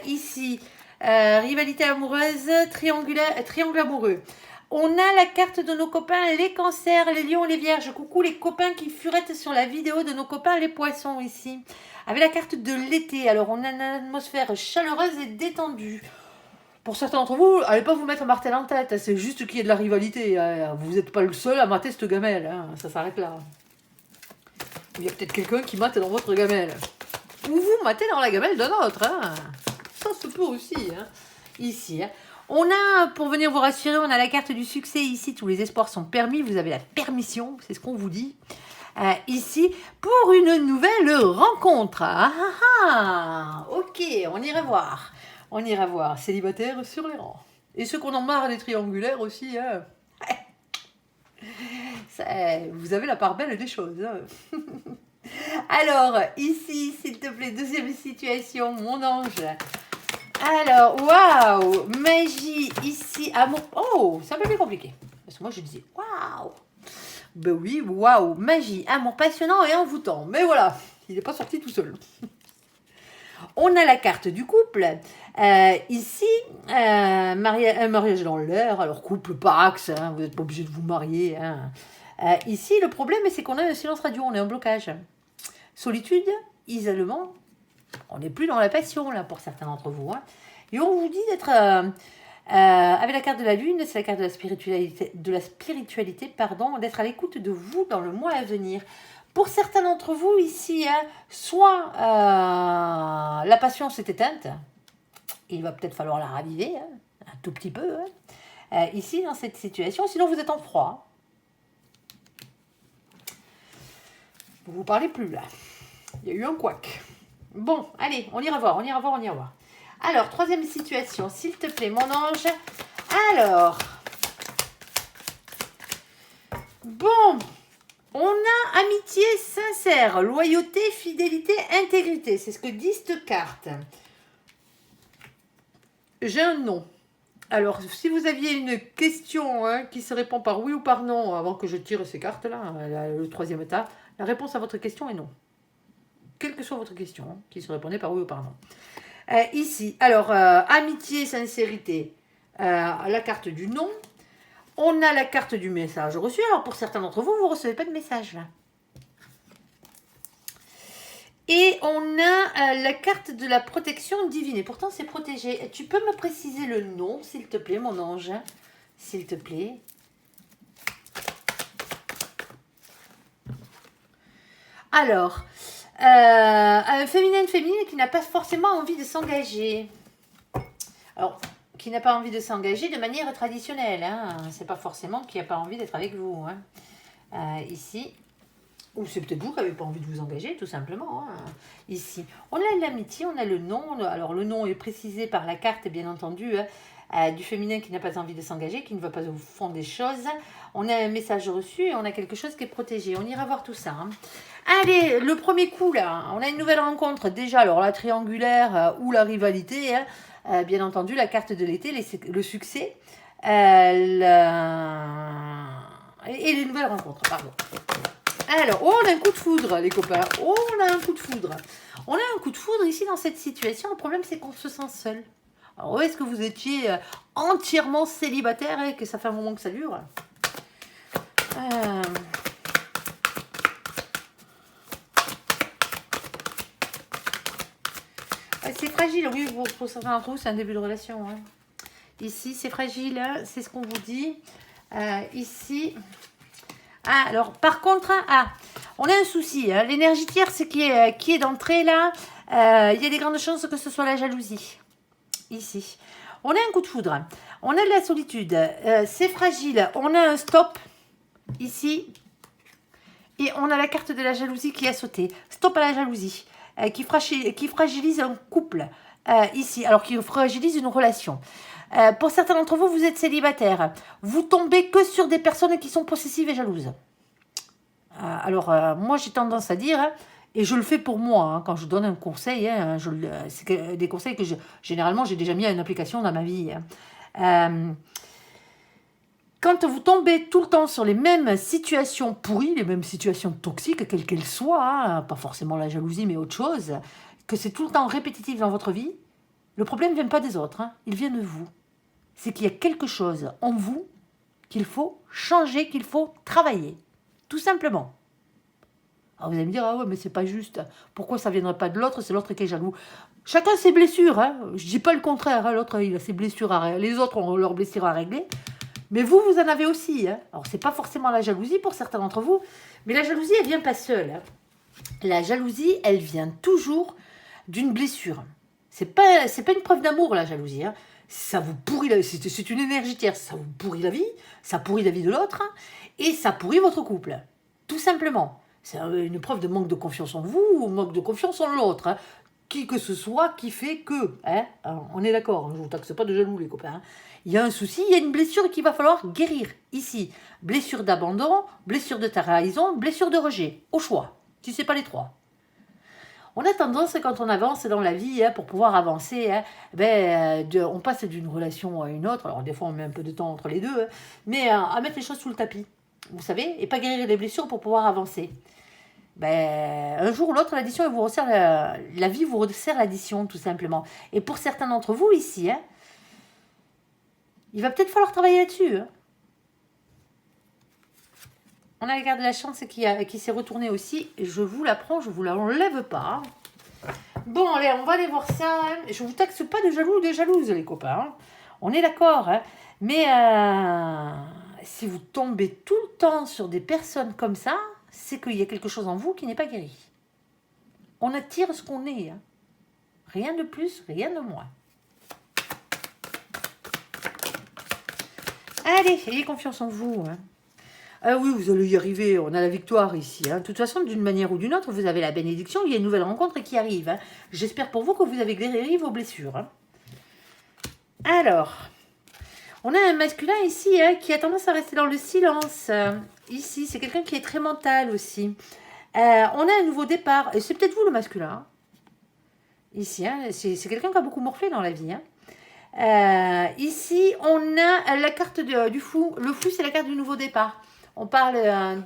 Ici, rivalité amoureuse, triangle amoureux. On a la carte de nos copains, les cancers, les lions, les vierges. Coucou les copains qui furettent sur la vidéo de nos copains, les poissons ici. Avec la carte de l'été. Alors, on a une atmosphère chaleureuse et détendue. Pour certains d'entre vous, allez pas vous mettre un martel en tête. C'est juste qu'il y ait de la rivalité. Vous n'êtes pas le seul à mater cette gamelle. Hein. Ça s'arrête là. Il y a peut-être quelqu'un qui mate dans votre gamelle. Ou vous matez dans la gamelle d'un autre. Hein. Ça se peut aussi. Hein. Ici. Hein. On a, pour venir vous rassurer, on a la carte du succès ici. Tous les espoirs sont permis. Vous avez la permission, c'est ce qu'on vous dit. Ici, pour une nouvelle rencontre. Ok, on ira voir. On ira voir. Célibataire sur les rangs. Et ceux qu'on en marre des triangulaires aussi. Hein. Ça, vous avez la part belle des choses. Hein. Alors, ici, s'il te plaît, deuxième situation, mon ange. Alors, waouh, magie, ici, amour. Oh, c'est un peu plus compliqué. Parce que moi, je disais, waouh. Ben oui, waouh, magie, amour passionnant et envoûtant. Mais voilà, il n'est pas sorti tout seul. On a la carte du couple. Ici, un mariage dans l'air. Alors, couple par axe, hein, vous n'êtes pas obligé de vous marier. Hein. Ici, le problème, c'est qu'on a un silence radio, on est en blocage. Solitude, isolement. On n'est plus dans la passion, là, pour certains d'entre vous. Hein. Et on vous dit d'être... avec la carte de la lune, c'est la carte de la spiritualité, pardon, d'être à l'écoute de vous dans le mois à venir. Pour certains d'entre vous, ici, hein, soit la passion s'est éteinte, il va peut-être falloir la raviver, hein, un tout petit peu, hein, ici, dans cette situation, sinon vous êtes en froid. Vous ne parlez plus, là. Il y a eu un couac. Bon, allez, on ira voir. Alors, troisième situation, s'il te plaît, mon ange. Alors, bon, On a amitié sincère, loyauté, fidélité, intégrité. C'est ce que dit cette carte. J'ai un non. Alors, si vous aviez une question qui se répond par oui ou par non, avant que je tire ces cartes-là, le troisième état, la réponse à votre question est non. Quelle que soit votre question, qui se répondait par oui ou par non. Ici, alors, amitié, sincérité, la carte du non. On a la carte du message reçu. Alors, pour certains d'entre vous, vous ne recevez pas de message, là. Et on a la carte de la protection divine. Et pourtant, c'est protégé. Tu peux me préciser le nom, s'il te plaît, mon ange? S'il te plaît. Alors, un féminin qui n'a pas forcément envie de s'engager. Alors, qui n'a pas envie de s'engager de manière traditionnelle. Hein. C'est pas forcément qui n'a pas envie d'être avec vous. Hein. Ici. Ou c'est peut-être vous qui n'avez pas envie de vous engager, tout simplement. Hein. Ici, on a l'amitié, on a le nom. Alors, le nom est précisé par la carte, bien entendu, du féminin qui n'a pas envie de s'engager, qui ne va pas au fond des choses. On a un message reçu et on a quelque chose qui est protégé. On ira voir tout ça. Hein. Allez, le premier coup, là, on a une nouvelle rencontre. Déjà, alors la triangulaire ou la rivalité, hein, bien entendu, la carte de l'été, le succès et les nouvelles rencontres, pardon. Alors, oh, on a un coup de foudre, les copains. Oh, on a un coup de foudre. On a un coup de foudre ici dans cette situation. Le problème, c'est qu'on se sent seul. Alors, est-ce que vous étiez entièrement célibataire et que ça fait un moment que ça dure? C'est fragile, oui, pour certains d'entre vous, c'est un début de relation. Hein. Ici, c'est fragile, hein, c'est ce qu'on vous dit. Ici... Ah, alors, par contre, on a un souci. Hein. L'énergie tierce qui est d'entrée, là, il y a des grandes chances que ce soit la jalousie. Ici. On a un coup de foudre. On a de la solitude. C'est fragile. On a un stop. Ici. Et on a la carte de la jalousie qui a sauté. Stop à la jalousie. Qui fragilise un couple. Ici. Alors, qui fragilise une relation. Pour certains d'entre vous, vous êtes célibataire. Vous tombez que sur des personnes qui sont possessives et jalouses. Alors, moi, j'ai tendance à dire, hein, et je le fais pour moi, hein, quand je donne un conseil, hein, c'est des conseils que généralement, j'ai déjà mis en application dans ma vie. Hein. Quand vous tombez tout le temps sur les mêmes situations pourries, les mêmes situations toxiques, quelles qu'elles soient, hein, pas forcément la jalousie, mais autre chose, que c'est tout le temps répétitif dans votre vie, le problème ne vient pas des autres, hein, il vient de vous. C'est qu'il y a quelque chose en vous qu'il faut changer, qu'il faut travailler. Tout simplement. Alors vous allez me dire, ah ouais, mais c'est pas juste. Pourquoi ça ne viendrait pas de l'autre? C'est l'autre qui est jaloux. Chacun ses blessures. Hein. Je ne dis pas le contraire. Hein. L'autre, il a ses blessures à régler. Les autres ont leurs blessures à régler. Mais vous en avez aussi. Hein. Alors, ce n'est pas forcément la jalousie pour certains d'entre vous. Mais la jalousie, elle ne vient pas seule. Hein. La jalousie, elle vient toujours d'une blessure. Ce n'est pas une preuve d'amour, la jalousie. Hein. Ça vous pourrit c'est une énergie tierce, ça vous pourrit la vie, ça pourrit la vie de l'autre, hein, et ça pourrit votre couple. Tout simplement. C'est une preuve de manque de confiance en vous ou manque de confiance en l'autre. Hein. Qui que ce soit qui fait que. Hein, on est d'accord, hein, je ne vous taxe pas de jaloux, les copains. Hein. Il y a un souci, il y a une blessure qu'il va falloir guérir. Ici, blessure d'abandon, blessure de trahison, blessure de rejet. Au choix, si ce n'est pas les trois. On a tendance, quand on avance dans la vie, hein, pour pouvoir avancer, hein, on passe d'une relation à une autre. Alors, des fois, on met un peu de temps entre les deux, hein, mais à mettre les choses sous le tapis, vous savez, et pas guérir les blessures pour pouvoir avancer. Un jour ou l'autre, l'addition, elle vous resserre la vie vous resserre l'addition, tout simplement. Et pour certains d'entre vous, ici, hein, il va peut-être falloir travailler là-dessus. Hein. On a la carte de la chance qui s'est retournée aussi. Je vous la prends, je ne vous l'enlève pas. Bon, allez, on va aller voir ça. Hein. Je ne vous taxe pas de jaloux ou de jalouse, les copains. Hein. On est d'accord. Hein. Mais si vous tombez tout le temps sur des personnes comme ça, c'est qu'il y a quelque chose en vous qui n'est pas guéri. On attire ce qu'on est. Hein. Rien de plus, rien de moins. Allez, ayez confiance en vous. Hein. Ah oui, vous allez y arriver, on a la victoire ici. Hein. De toute façon, d'une manière ou d'une autre, vous avez la bénédiction, il y a une nouvelle rencontre qui arrive. Hein. J'espère pour vous que vous avez guéri vos blessures. Hein. Alors, On a un masculin ici qui a tendance à rester dans le silence. Ici, c'est quelqu'un qui est très mental aussi. On a un nouveau départ. Et c'est peut-être vous le masculin. Ici, c'est quelqu'un qui a beaucoup morflé dans la vie. Ici, on a la carte du fou. Le fou, c'est la carte du nouveau départ. On parle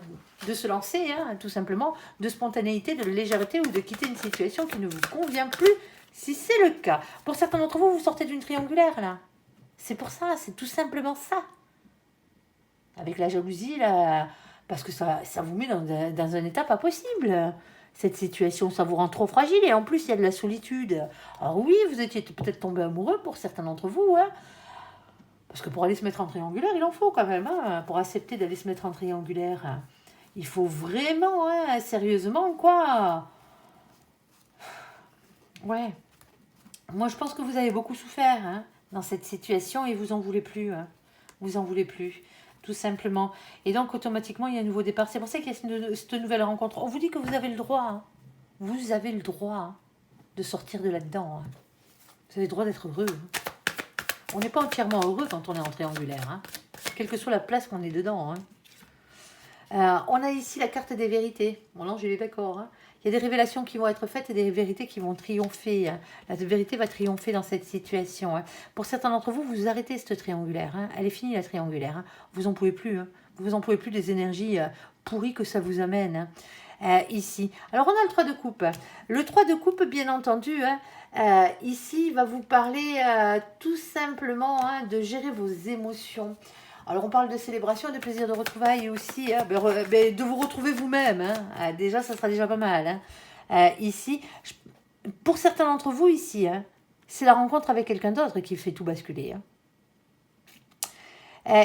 de se lancer, tout simplement, de spontanéité, de légèreté ou de quitter une situation qui ne vous convient plus, si c'est le cas. Pour certains d'entre vous, vous sortez d'une triangulaire, là. C'est pour ça, c'est tout simplement ça. Avec la jalousie, là, parce que ça vous met dans un état pas possible. Cette situation, ça vous rend trop fragile et en plus, il y a de la solitude. Alors oui, vous étiez peut-être tombé amoureux pour certains d'entre vous, parce que pour aller se mettre en triangulaire, il en faut quand même, pour accepter d'aller se mettre en triangulaire. Il faut vraiment, sérieusement, quoi. Ouais. Moi, je pense que vous avez beaucoup souffert dans cette situation et vous en voulez plus. Vous en voulez plus, tout simplement. Et donc, automatiquement, il y a un nouveau départ. C'est pour ça qu'il y a cette nouvelle rencontre. On vous dit que vous avez le droit. Vous avez le droit de sortir de là-dedans. Vous avez le droit d'être heureux. On n'est pas entièrement heureux quand on est en triangulaire. Quelle que soit la place qu'on est dedans. On a ici la carte des vérités. Bon, là, je suis d'accord. Il y a des révélations qui vont être faites et des vérités qui vont triompher. La vérité va triompher dans cette situation. Pour certains d'entre vous, vous arrêtez cette triangulaire. Elle est finie, la triangulaire. Vous n'en pouvez plus. Vous en pouvez plus des énergies pourries que ça vous amène. Ici. Alors, on a le 3 de coupe. Le 3 de coupe, bien entendu, ici, va vous parler tout simplement de gérer vos émotions. Alors, on parle de célébration, de plaisir de retrouvailles aussi, de vous retrouver vous-même. Déjà, ça sera déjà pas mal. Ici, pour certains d'entre vous, ici, c'est la rencontre avec quelqu'un d'autre qui fait tout basculer.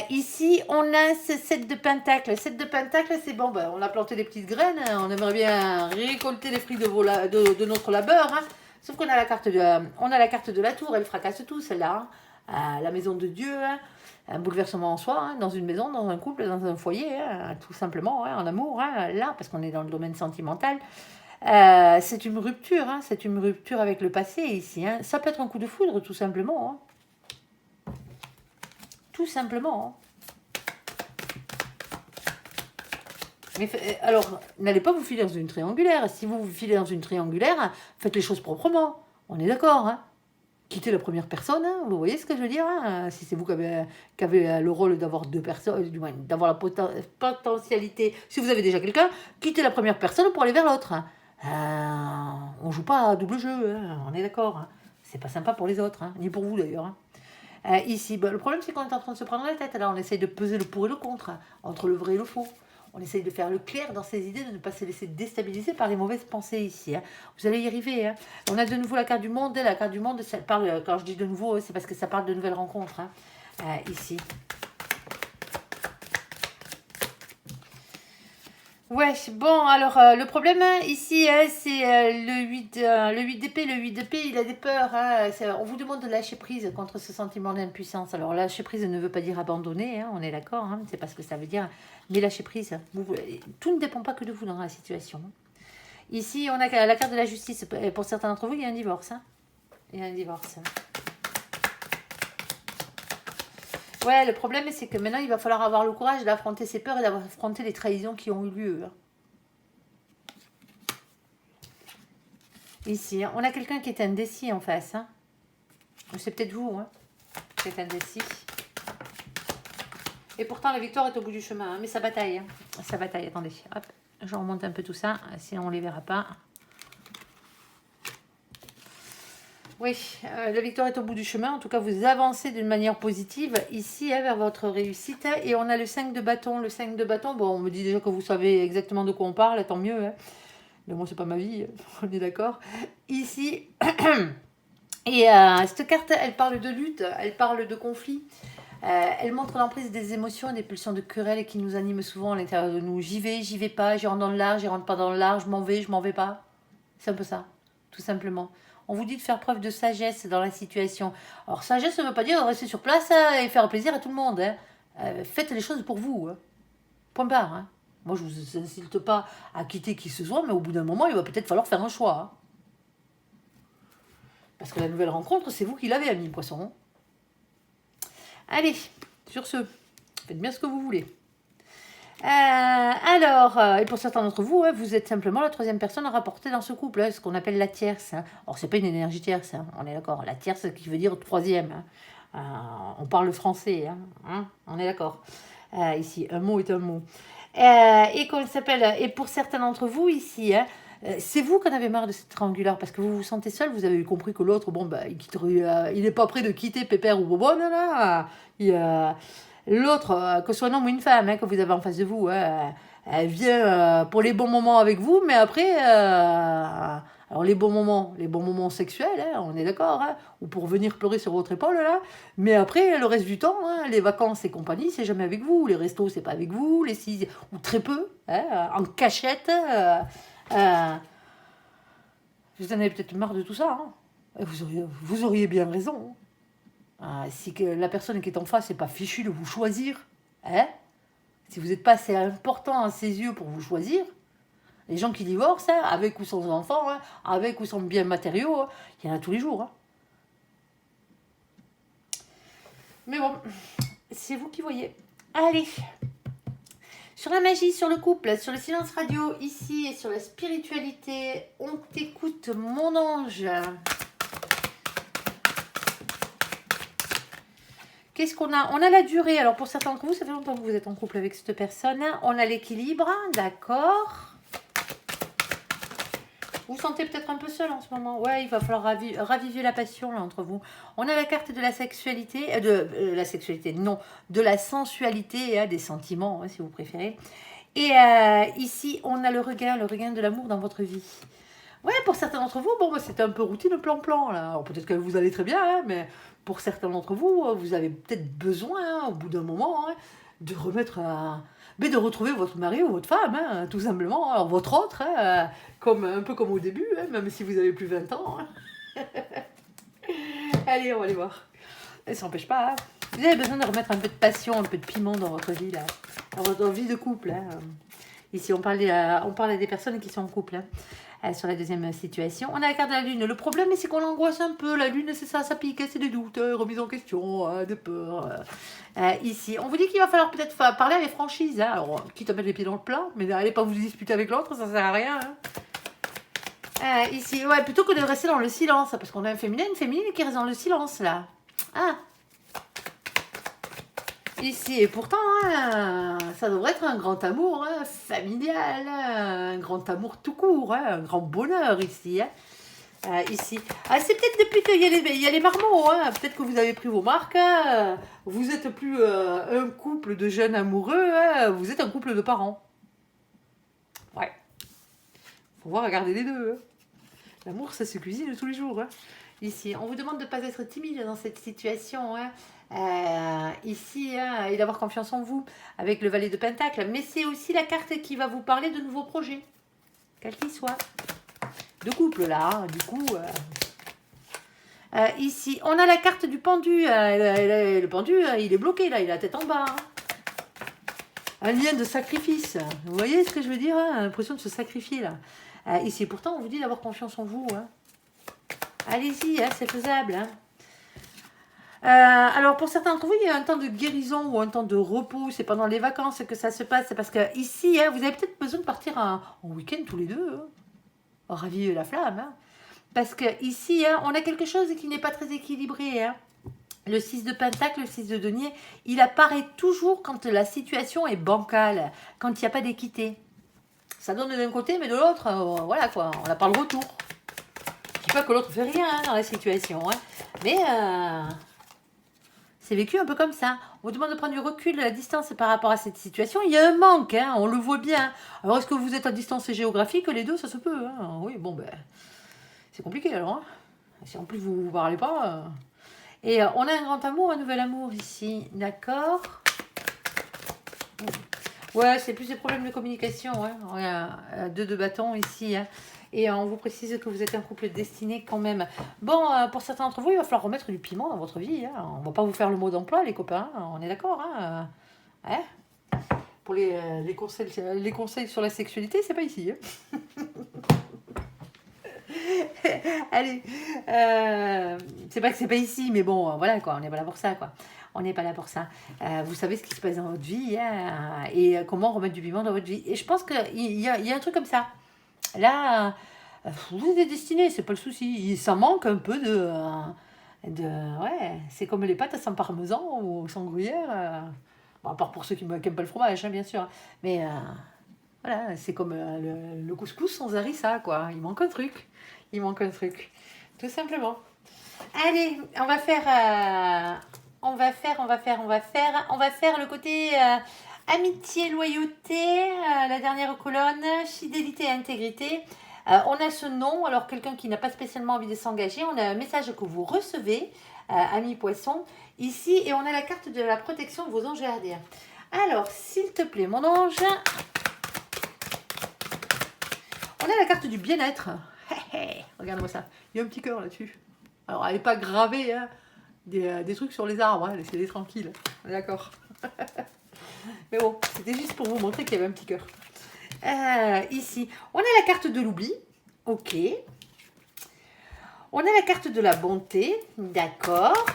Ici, on a ce 7 de pentacle. 7 de pentacle, c'est bon, on a planté des petites graines. On aimerait bien récolter les fruits de notre labeur. Sauf qu'on a la carte de la tour, elle fracasse tout, celle-là. La maison de Dieu, un bouleversement en soi, dans une maison, dans un couple, dans un foyer, tout simplement, en amour, là, parce qu'on est dans le domaine sentimental. C'est une rupture, avec le passé ici. Ça peut être un coup de foudre, tout simplement. Tout simplement. Mais alors, n'allez pas vous filer dans une triangulaire. Si vous vous filez dans une triangulaire, faites les choses proprement. On est d'accord, Quittez la première personne, vous voyez ce que je veux dire, si c'est vous qui avez le rôle d'avoir deux personnes, du moins d'avoir la potentialité, si vous avez déjà quelqu'un, quittez la première personne pour aller vers l'autre. On joue pas à double jeu, on est d'accord. C'est pas sympa pour les autres, ni pour vous d'ailleurs. Ici, le problème c'est qu'on est en train de se prendre la tête, alors on essaye de peser le pour et le contre, entre le vrai et le faux. On essaye de faire le clair dans ses idées, de ne pas se laisser déstabiliser par les mauvaises pensées ici. Vous allez y arriver. On a de nouveau la carte du monde. La carte du monde, ça parle, quand je dis de nouveau, c'est parce que ça parle de nouvelles rencontres. Ici. Ouais, bon, alors le problème ici, c'est le 8 d'épée. Le 8 d'épée, il a des peurs. On vous demande de lâcher prise contre ce sentiment d'impuissance. Alors, lâcher prise ne veut pas dire abandonner, on est d'accord, c'est pas ce que ça veut dire. Mais lâcher prise, tout ne dépend pas que de vous dans la situation. Ici, on a la carte de la justice. Pour certains d'entre vous, il y a un divorce. Il y a un divorce. Ouais, le problème, c'est que maintenant, il va falloir avoir le courage d'affronter ses peurs et d'affronter les trahisons qui ont eu lieu. Ici, on a quelqu'un qui est indécis en face. C'est peut-être vous, qui êtes indécis. Et pourtant, la victoire est au bout du chemin. Mais ça bataille. Ça bataille. Attendez, hop, je remonte un peu tout ça, sinon on ne les verra pas. Oui, la victoire est au bout du chemin. En tout cas, vous avancez d'une manière positive ici vers votre réussite. Et on a le 5 de bâton. Le 5 de bâton, bon, on me dit déjà que vous savez exactement de quoi on parle, tant mieux. Mais moi, c'est pas ma vie, on est d'accord. Ici, et cette carte, elle parle de lutte, elle parle de conflit. Elle montre l'emprise des émotions et des pulsions de querelle qui nous animent souvent à l'intérieur de nous. J'y vais pas, j'y rentre dans le large, j'y rentre pas dans le large, je m'en vais pas. C'est un peu ça, tout simplement. On vous dit de faire preuve de sagesse dans la situation. Alors, sagesse ne veut pas dire rester sur place et faire plaisir à tout le monde. Faites les choses pour vous. Point barre. Moi, je ne vous incite pas à quitter qui que ce soit, mais au bout d'un moment, il va peut-être falloir faire un choix. Parce que la nouvelle rencontre, c'est vous qui l'avez, ami poisson. Allez, Sur ce, faites bien ce que vous voulez. Alors, et pour certains d'entre vous, vous êtes simplement la troisième personne à rapporter dans ce couple, ce qu'on appelle la tierce. Alors, c'est pas une énergie tierce, on est d'accord. La tierce qui veut dire troisième. On parle français, on est d'accord. Ici, un mot est un mot. Et comment il s'appelle? Et pour certains d'entre vous ici, c'est vous qui en avez marre de cette triangulaire parce que vous vous sentez seul, vous avez compris que l'autre, bon, il n'est pas prêt de quitter Pépère ou Bobonne, là. L'autre, que ce soit un homme ou une femme, que vous avez en face de vous, elle vient pour les bons moments avec vous, mais après, alors les bons moments sexuels, on est d'accord, ou pour venir pleurer sur votre épaule, là, mais après, le reste du temps, les vacances et compagnie, c'est jamais avec vous, les restos, c'est pas avec vous, les six, ou très peu, en cachette. Vous en avez peut-être marre de tout ça, vous auriez bien raison. Si que la personne qui est en face n'est pas fichue de vous choisir, si vous n'êtes pas assez important à ses yeux pour vous choisir, les gens qui divorcent, avec ou sans enfants, avec ou sans biens matériaux, il y en a tous les jours. Mais bon, c'est vous qui voyez. Allez, sur la magie, sur le couple, sur le silence radio, ici, et sur la spiritualité, on t'écoute, mon ange. Qu'est-ce qu'on a? On a la durée. Alors, pour certains d'entre vous, ça fait longtemps que vous êtes en couple avec cette personne. On a l'équilibre, d'accord. Vous vous sentez peut-être un peu seul en ce moment. Ouais, il va falloir raviver la passion là, entre vous. On a la carte de la sexualité, de la sensualité, des sentiments, si vous préférez. Et ici, on a le regain de l'amour dans votre vie. Ouais, pour certains d'entre vous, bon, c'était un peu routine, plan-plan, là. Alors, peut-être que vous allez très bien, mais pour certains d'entre vous, vous avez peut-être besoin, au bout d'un moment, de remettre mais de retrouver votre mari ou votre femme, tout simplement, alors, votre autre, un peu comme au début, même si vous avez plus 20 ans. Allez, on va aller voir. Ça s'empêche pas, Vous avez besoin de remettre un peu de passion, un peu de piment dans votre vie, là. Dans votre vie de couple, Ici, on parle à des personnes qui sont en couple, sur la deuxième situation. On a la carte de la lune. Le problème, c'est qu'on l'angoisse un peu. La lune, c'est ça pique, c'est des doutes, remise en question, des peurs. Ici, on vous dit qu'il va falloir peut-être parler avec franchise. Alors, quitte à mettre les pieds dans le plat, mais n'allez pas vous disputer avec l'autre, ça sert à rien. Ici, ouais, plutôt que de rester dans le silence, parce qu'on a une féminine qui reste dans le silence, là. Ici, et pourtant, ça devrait être un grand amour familial, un grand amour tout court, un grand bonheur ici. Ici. C'est peut-être depuis qu'il y a les marmots, peut-être que vous avez pris vos marques, vous n'êtes plus un couple de jeunes amoureux, vous êtes un couple de parents. Ouais. Faut voir regarder les deux. L'amour, ça se cuisine tous les jours. Ici, on vous demande de ne pas être timide dans cette situation. Ici, et d'avoir confiance en vous avec le valet de Pentacle. Mais c'est aussi la carte qui va vous parler de nouveaux projets, quels qu'ils soient. De couple, là, du coup. Ici, on a la carte du pendu. Le pendu, il est bloqué, là, il a la tête en bas. Un lien de sacrifice. Vous voyez ce que je veux dire, l'impression de se sacrifier, là. Ici, pourtant, on vous dit d'avoir confiance en vous. Allez-y, c'est faisable. Alors, pour certains d'entre vous, il y a un temps de guérison ou un temps de repos. C'est pendant les vacances que ça se passe. C'est parce que ici, vous avez peut-être besoin de partir en week-end tous les deux. Raviver la flamme. Parce que ici, on a quelque chose qui n'est pas très équilibré. Le 6 de Pentacle, le 6 de Denier, il apparaît toujours quand la situation est bancale, quand il n'y a pas d'équité. Ça donne d'un côté, mais de l'autre, voilà quoi, on n'a pas le retour. Je ne dis pas que l'autre fait rien dans la situation, mais c'est vécu un peu comme ça. On vous demande de prendre du recul, de la distance par rapport à cette situation. Il y a un manque, on le voit bien. Alors, est-ce que vous êtes à distance géographique? Les deux, ça se peut. Oui, bon, c'est compliqué alors. Si en plus vous ne parlez pas. Et on a un grand amour, un nouvel amour ici, d'accord? Ouais, c'est plus des problèmes de communication. On a 2 de bâtons ici. Et on vous précise que vous êtes un couple destiné quand même. Bon, pour certains d'entre vous, il va falloir remettre du piment dans votre vie. On ne va pas vous faire le mot d'emploi, les copains. On est d'accord. Pour les conseils sur la sexualité, c'est pas ici. Allez. C'est pas que c'est pas ici, mais bon, voilà quoi, on n'est pas là pour ça quoi. On n'est pas là pour ça. Vous savez ce qui se passe dans votre vie hein, et comment remettre du piment dans votre vie. Et je pense qu'il y a un truc comme ça. Là, vous êtes destiné, c'est pas le souci. Ça manque un peu ouais, c'est comme les pâtes sans parmesan ou sans gruyère. Bon, à part pour ceux qui n'aiment pas le fromage, hein, bien sûr. Mais voilà, c'est comme le couscous sans harissa, quoi. Il manque un truc. Il manque un truc. Tout simplement. Allez, on va faire le côté amitié, loyauté, la dernière colonne, fidélité et intégrité. On a ce nom, alors quelqu'un qui n'a pas spécialement envie de s'engager, on a un message que vous recevez, ami poisson, ici, et on a la carte de la protection de vos anges gardiens. Alors, s'il te plaît, mon ange, on a la carte du bien-être. Regarde-moi ça, il y a un petit cœur là-dessus. Alors, elle n'est pas gravée, hein, des trucs sur les arbres, hein, laissez-les tranquilles, d'accord. Mais bon, c'était juste pour vous montrer qu'il y avait un petit cœur. Ici, on a la carte de l'oubli, ok. On a la carte de la bonté, d'accord.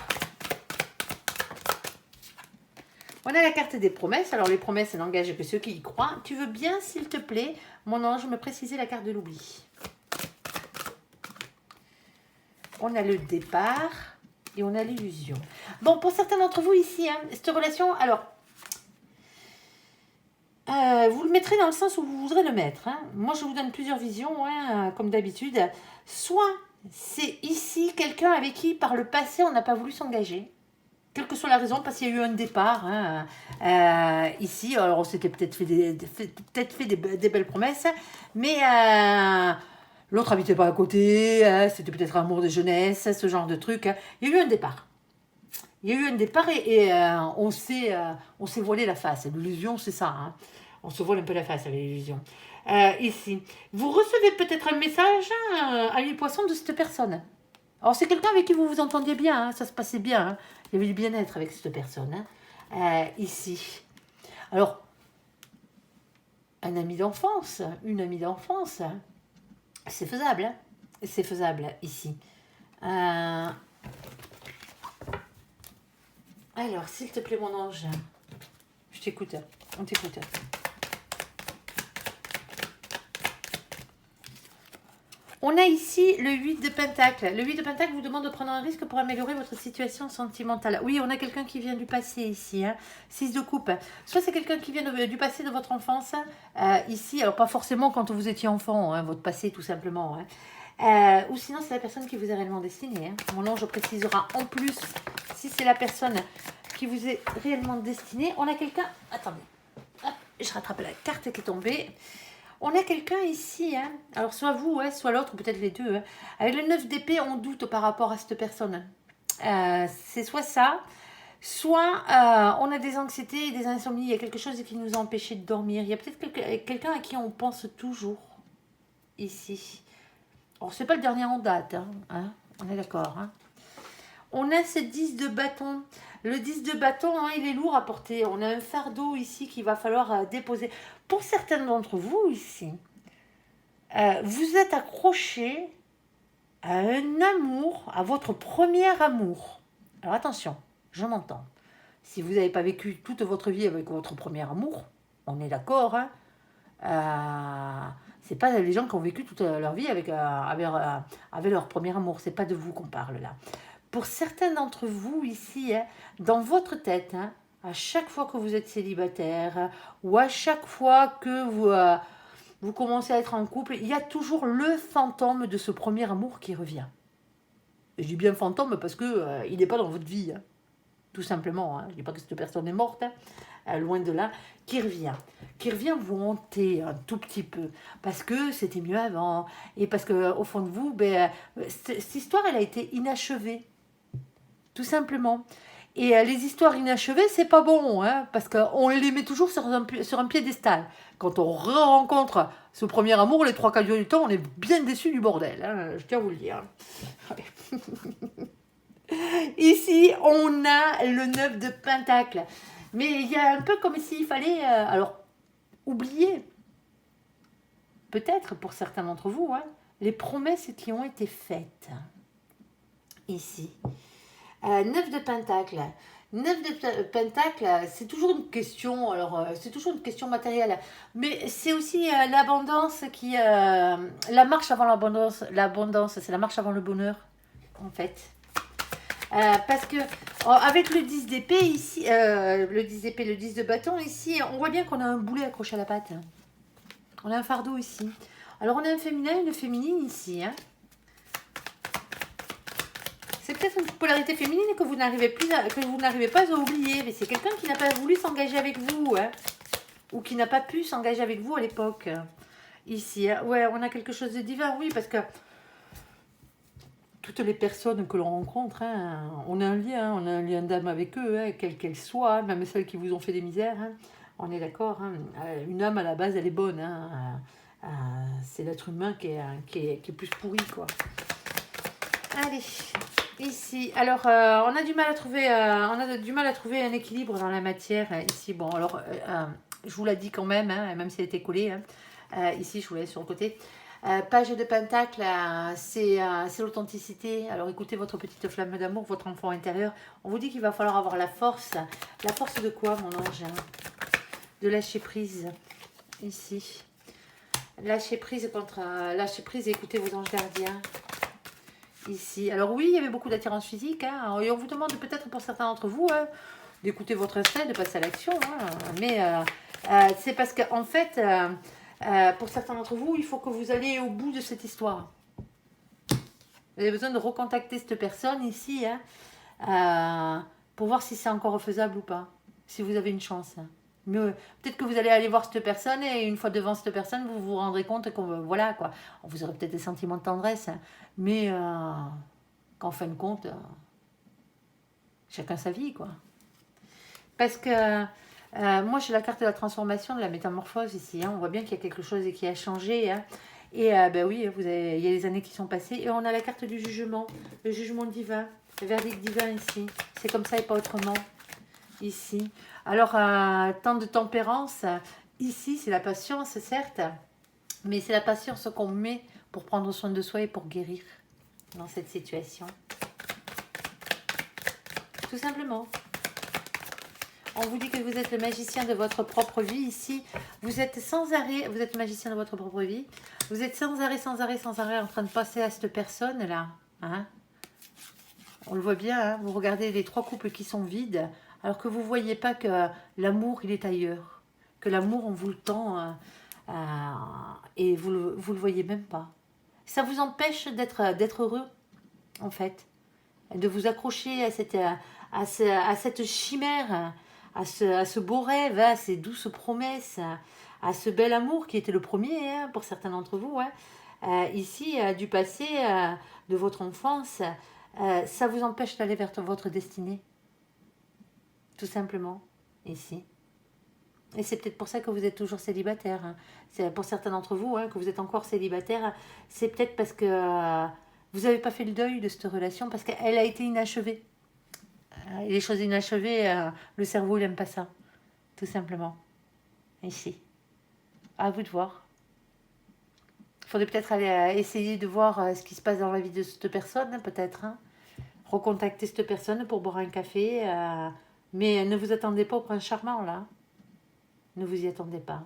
On a la carte des promesses. Alors, les promesses, ça n'engage que ceux qui y croient. Tu veux bien, s'il te plaît, mon ange, me préciser la carte de l'oubli? On a le départ et on a l'illusion. Bon, pour certains d'entre vous ici, hein, cette relation, alors, vous le mettrez dans le sens où vous voudrez le mettre. Hein. Moi, je vous donne plusieurs visions, hein, comme d'habitude. Soit c'est ici quelqu'un avec qui, par le passé, on n'a pas voulu s'engager. Quelle que soit la raison, parce qu'il y a eu un départ. Hein, ici, alors on s'était peut-être fait des belles promesses, mais l'autre habitait pas à côté, c'était peut-être un amour de jeunesse, ce genre de truc. Il y a eu un départ. Il y a eu un départ et on s'est voilé la face. L'illusion, c'est ça. Hein. On se voile un peu la face avec l'illusion. Ici, vous recevez peut-être un message à les poissons de cette personne. Alors, c'est quelqu'un avec qui vous vous entendiez bien. Hein, ça se passait bien. Hein. Il y avait du bien-être avec cette personne. Hein. Ici. Alors, un ami d'enfance, une amie d'enfance, c'est faisable. Hein. C'est faisable ici. Alors, s'il te plaît, mon ange, je t'écoute, on t'écoute. On a ici le 8 de Pentacle. Le 8 de Pentacle vous demande de prendre un risque pour améliorer votre situation sentimentale. Oui, on a quelqu'un qui vient du passé ici. Hein. 6 de coupe. Soit c'est quelqu'un qui vient du passé de votre enfance. Ici, alors pas forcément quand vous étiez enfant, hein, votre passé tout simplement. Hein. Ou sinon, c'est la personne qui vous est réellement destinée. Hein. Mon ange précisera en plus si c'est la personne qui vous est réellement destinée. On a quelqu'un... Attendez. Hop, je rattrape la carte qui est tombée. On a quelqu'un ici, hein. Alors soit vous, hein, soit l'autre, peut-être les deux. Hein. Avec le 9 d'épée, on doute par rapport à cette personne. C'est soit ça, soit on a des anxiétés, des insomnies. Il y a quelque chose qui nous a empêchés de dormir. Il y a peut-être quelqu'un à qui on pense toujours ici. Alors, c'est pas le dernier en date, hein. On est d'accord. Hein. On a ce 10 de bâton. Le 10 de bâton, hein, il est lourd à porter. On a un fardeau ici qu'il va falloir déposer. Pour certains d'entre vous ici, vous êtes accrochés à un amour, à votre premier amour. Alors attention, je m'entends. Si vous n'avez pas vécu toute votre vie avec votre premier amour, on est d'accord, hein, c'est pas les gens qui ont vécu toute leur vie avec leur premier amour. C'est pas de vous qu'on parle là. Pour certains d'entre vous ici, hein, dans votre tête, hein, à chaque fois que vous êtes célibataire ou à chaque fois que vous commencez à être en couple, il y a toujours le fantôme de ce premier amour qui revient. Et je dis bien fantôme parce que il n'est pas dans votre vie, hein, tout simplement. Hein. Je ne dis pas que cette personne est morte, hein, loin de là, qui revient vous hanter un tout petit peu parce que c'était mieux avant et parce que au fond de vous, cette histoire, elle a été inachevée. Tout simplement. Et les histoires inachevées, c'est pas bon, hein, parce qu'on les met toujours sur un piédestal. Quand on rencontre ce premier amour, les 3/4 du temps, on est bien déçu du bordel. Hein, je tiens à vous le dire. Ici, on a le 9 de Pentacle. Mais il y a un peu comme s'il fallait, alors, oublier, peut-être pour certains d'entre vous, hein, les promesses qui ont été faites. ici. 9 de Pentacle. 9 de Pentacle, c'est toujours une question, alors c'est toujours une question matérielle, mais c'est aussi l'abondance qui... la marche avant l'abondance, c'est la marche avant le bonheur, en fait. Parce que avec le 10 d'épée ici, le 10 d'épée, le 10 de bâton ici, on voit bien qu'on a un boulet accroché à la patte. On a un fardeau ici. Alors on a un féminin et une féminine ici. Hein. C'est peut-être une polarité féminine que vous n'arrivez pas à oublier, mais c'est quelqu'un qui n'a pas voulu s'engager avec vous, hein, ou qui n'a pas pu s'engager avec vous à l'époque. Ici, hein. Ouais, on a quelque chose de divin, oui, parce que toutes les personnes que l'on rencontre, hein, on a un lien d'âme avec eux, hein, quelle qu'elle soit, hein, même celles qui vous ont fait des misères. Hein, on est d'accord. Hein, une âme à la base, elle est bonne. Hein, c'est l'être humain qui est plus pourri, quoi. Allez. Ici, alors on a du mal à trouver un équilibre dans la matière ici. Bon, alors je vous l'ai dit quand même, hein, même si elle était collée. Hein, ici, je vous laisse sur le côté. Page de Pentacle, c'est l'authenticité. Alors écoutez votre petite flamme d'amour, votre enfant intérieur. On vous dit qu'il va falloir avoir la force. La force de quoi, mon ange? De lâcher prise. Ici. Lâcher prise et écoutez vos anges gardiens. Ici. Alors oui, il y avait beaucoup d'attirance physique. Hein, et on vous demande peut-être pour certains d'entre vous hein, d'écouter votre instinct, de passer à l'action. Hein, mais c'est parce qu'en fait, pour certains d'entre vous, il faut que vous alliez au bout de cette histoire. Vous avez besoin de recontacter cette personne ici hein, pour voir si c'est encore faisable ou pas. Si vous avez une chance. Hein. Mais peut-être que vous allez aller voir cette personne et une fois devant cette personne, vous vous rendrez compte que voilà quoi. Vous aurez peut-être des sentiments de tendresse, hein, mais qu'en fin de compte, chacun sa vie quoi. Parce que moi j'ai la carte de la transformation, de la métamorphose ici. Hein, on voit bien qu'il y a quelque chose qui a changé. Hein, et ben oui, il y a des années qui sont passées et on a la carte du jugement, le jugement divin, le verdict divin ici. C'est comme ça et pas autrement. Ici. Alors, temps de tempérance, ici, c'est la patience, certes, mais c'est la patience qu'on met pour prendre soin de soi et pour guérir dans cette situation. Tout simplement. On vous dit que vous êtes le magicien de votre propre vie ici. Vous êtes sans arrêt, vous êtes le magicien de votre propre vie. Vous êtes sans arrêt en train de passer à cette personne-là. Hein? On le voit bien, hein? Vous regardez les 3 couples qui sont vides. Alors que vous ne voyez pas que l'amour, il est ailleurs. Que l'amour, on vous le tend et vous le voyez même pas. Ça vous empêche d'être heureux, en fait. De vous accrocher à cette chimère, à ce beau rêve, à ces douces promesses, à ce bel amour qui était le premier hein, pour certains d'entre vous. Hein. Ici, du passé, de votre enfance, ça vous empêche d'aller vers votre destinée. Tout simplement, ici. Et c'est peut-être pour ça que vous êtes toujours célibataire. Hein. C'est pour certains d'entre vous hein, que vous êtes encore célibataire. C'est peut-être parce que vous n'avez pas fait le deuil de cette relation, parce qu'elle a été inachevée. Et les choses inachevées, le cerveau, il n'aime pas ça. Tout simplement. Ici. À vous de voir. Il faudrait peut-être aller essayer de voir ce qui se passe dans la vie de cette personne, hein, peut-être. Hein. Recontacter cette personne pour boire un café. Mais ne vous attendez pas au prince charmant, là. Ne vous y attendez pas.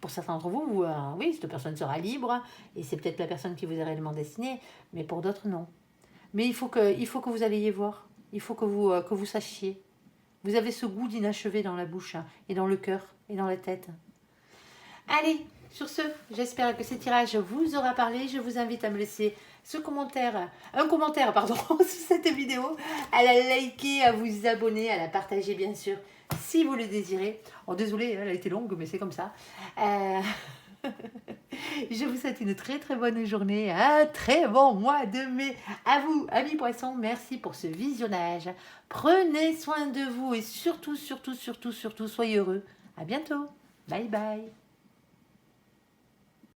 Pour certains d'entre vous, oui, cette personne sera libre, et c'est peut-être la personne qui vous est réellement destinée, mais pour d'autres, non. Mais il faut que vous alliez voir. Il faut que vous sachiez. Vous avez ce goût d'inachevé dans la bouche, hein, et dans le cœur, et dans la tête. Allez, sur ce, j'espère que ce tirage vous aura parlé. Je vous invite à me laisser un commentaire sous cette vidéo, à la liker, à vous abonner, à la partager bien sûr, si vous le désirez. Oh désolé, elle a été longue, mais c'est comme ça. Je vous souhaite une très très bonne journée, un très bon mois de mai. À vous, amis poissons, merci pour ce visionnage. Prenez soin de vous et surtout, soyez heureux. À bientôt. Bye bye.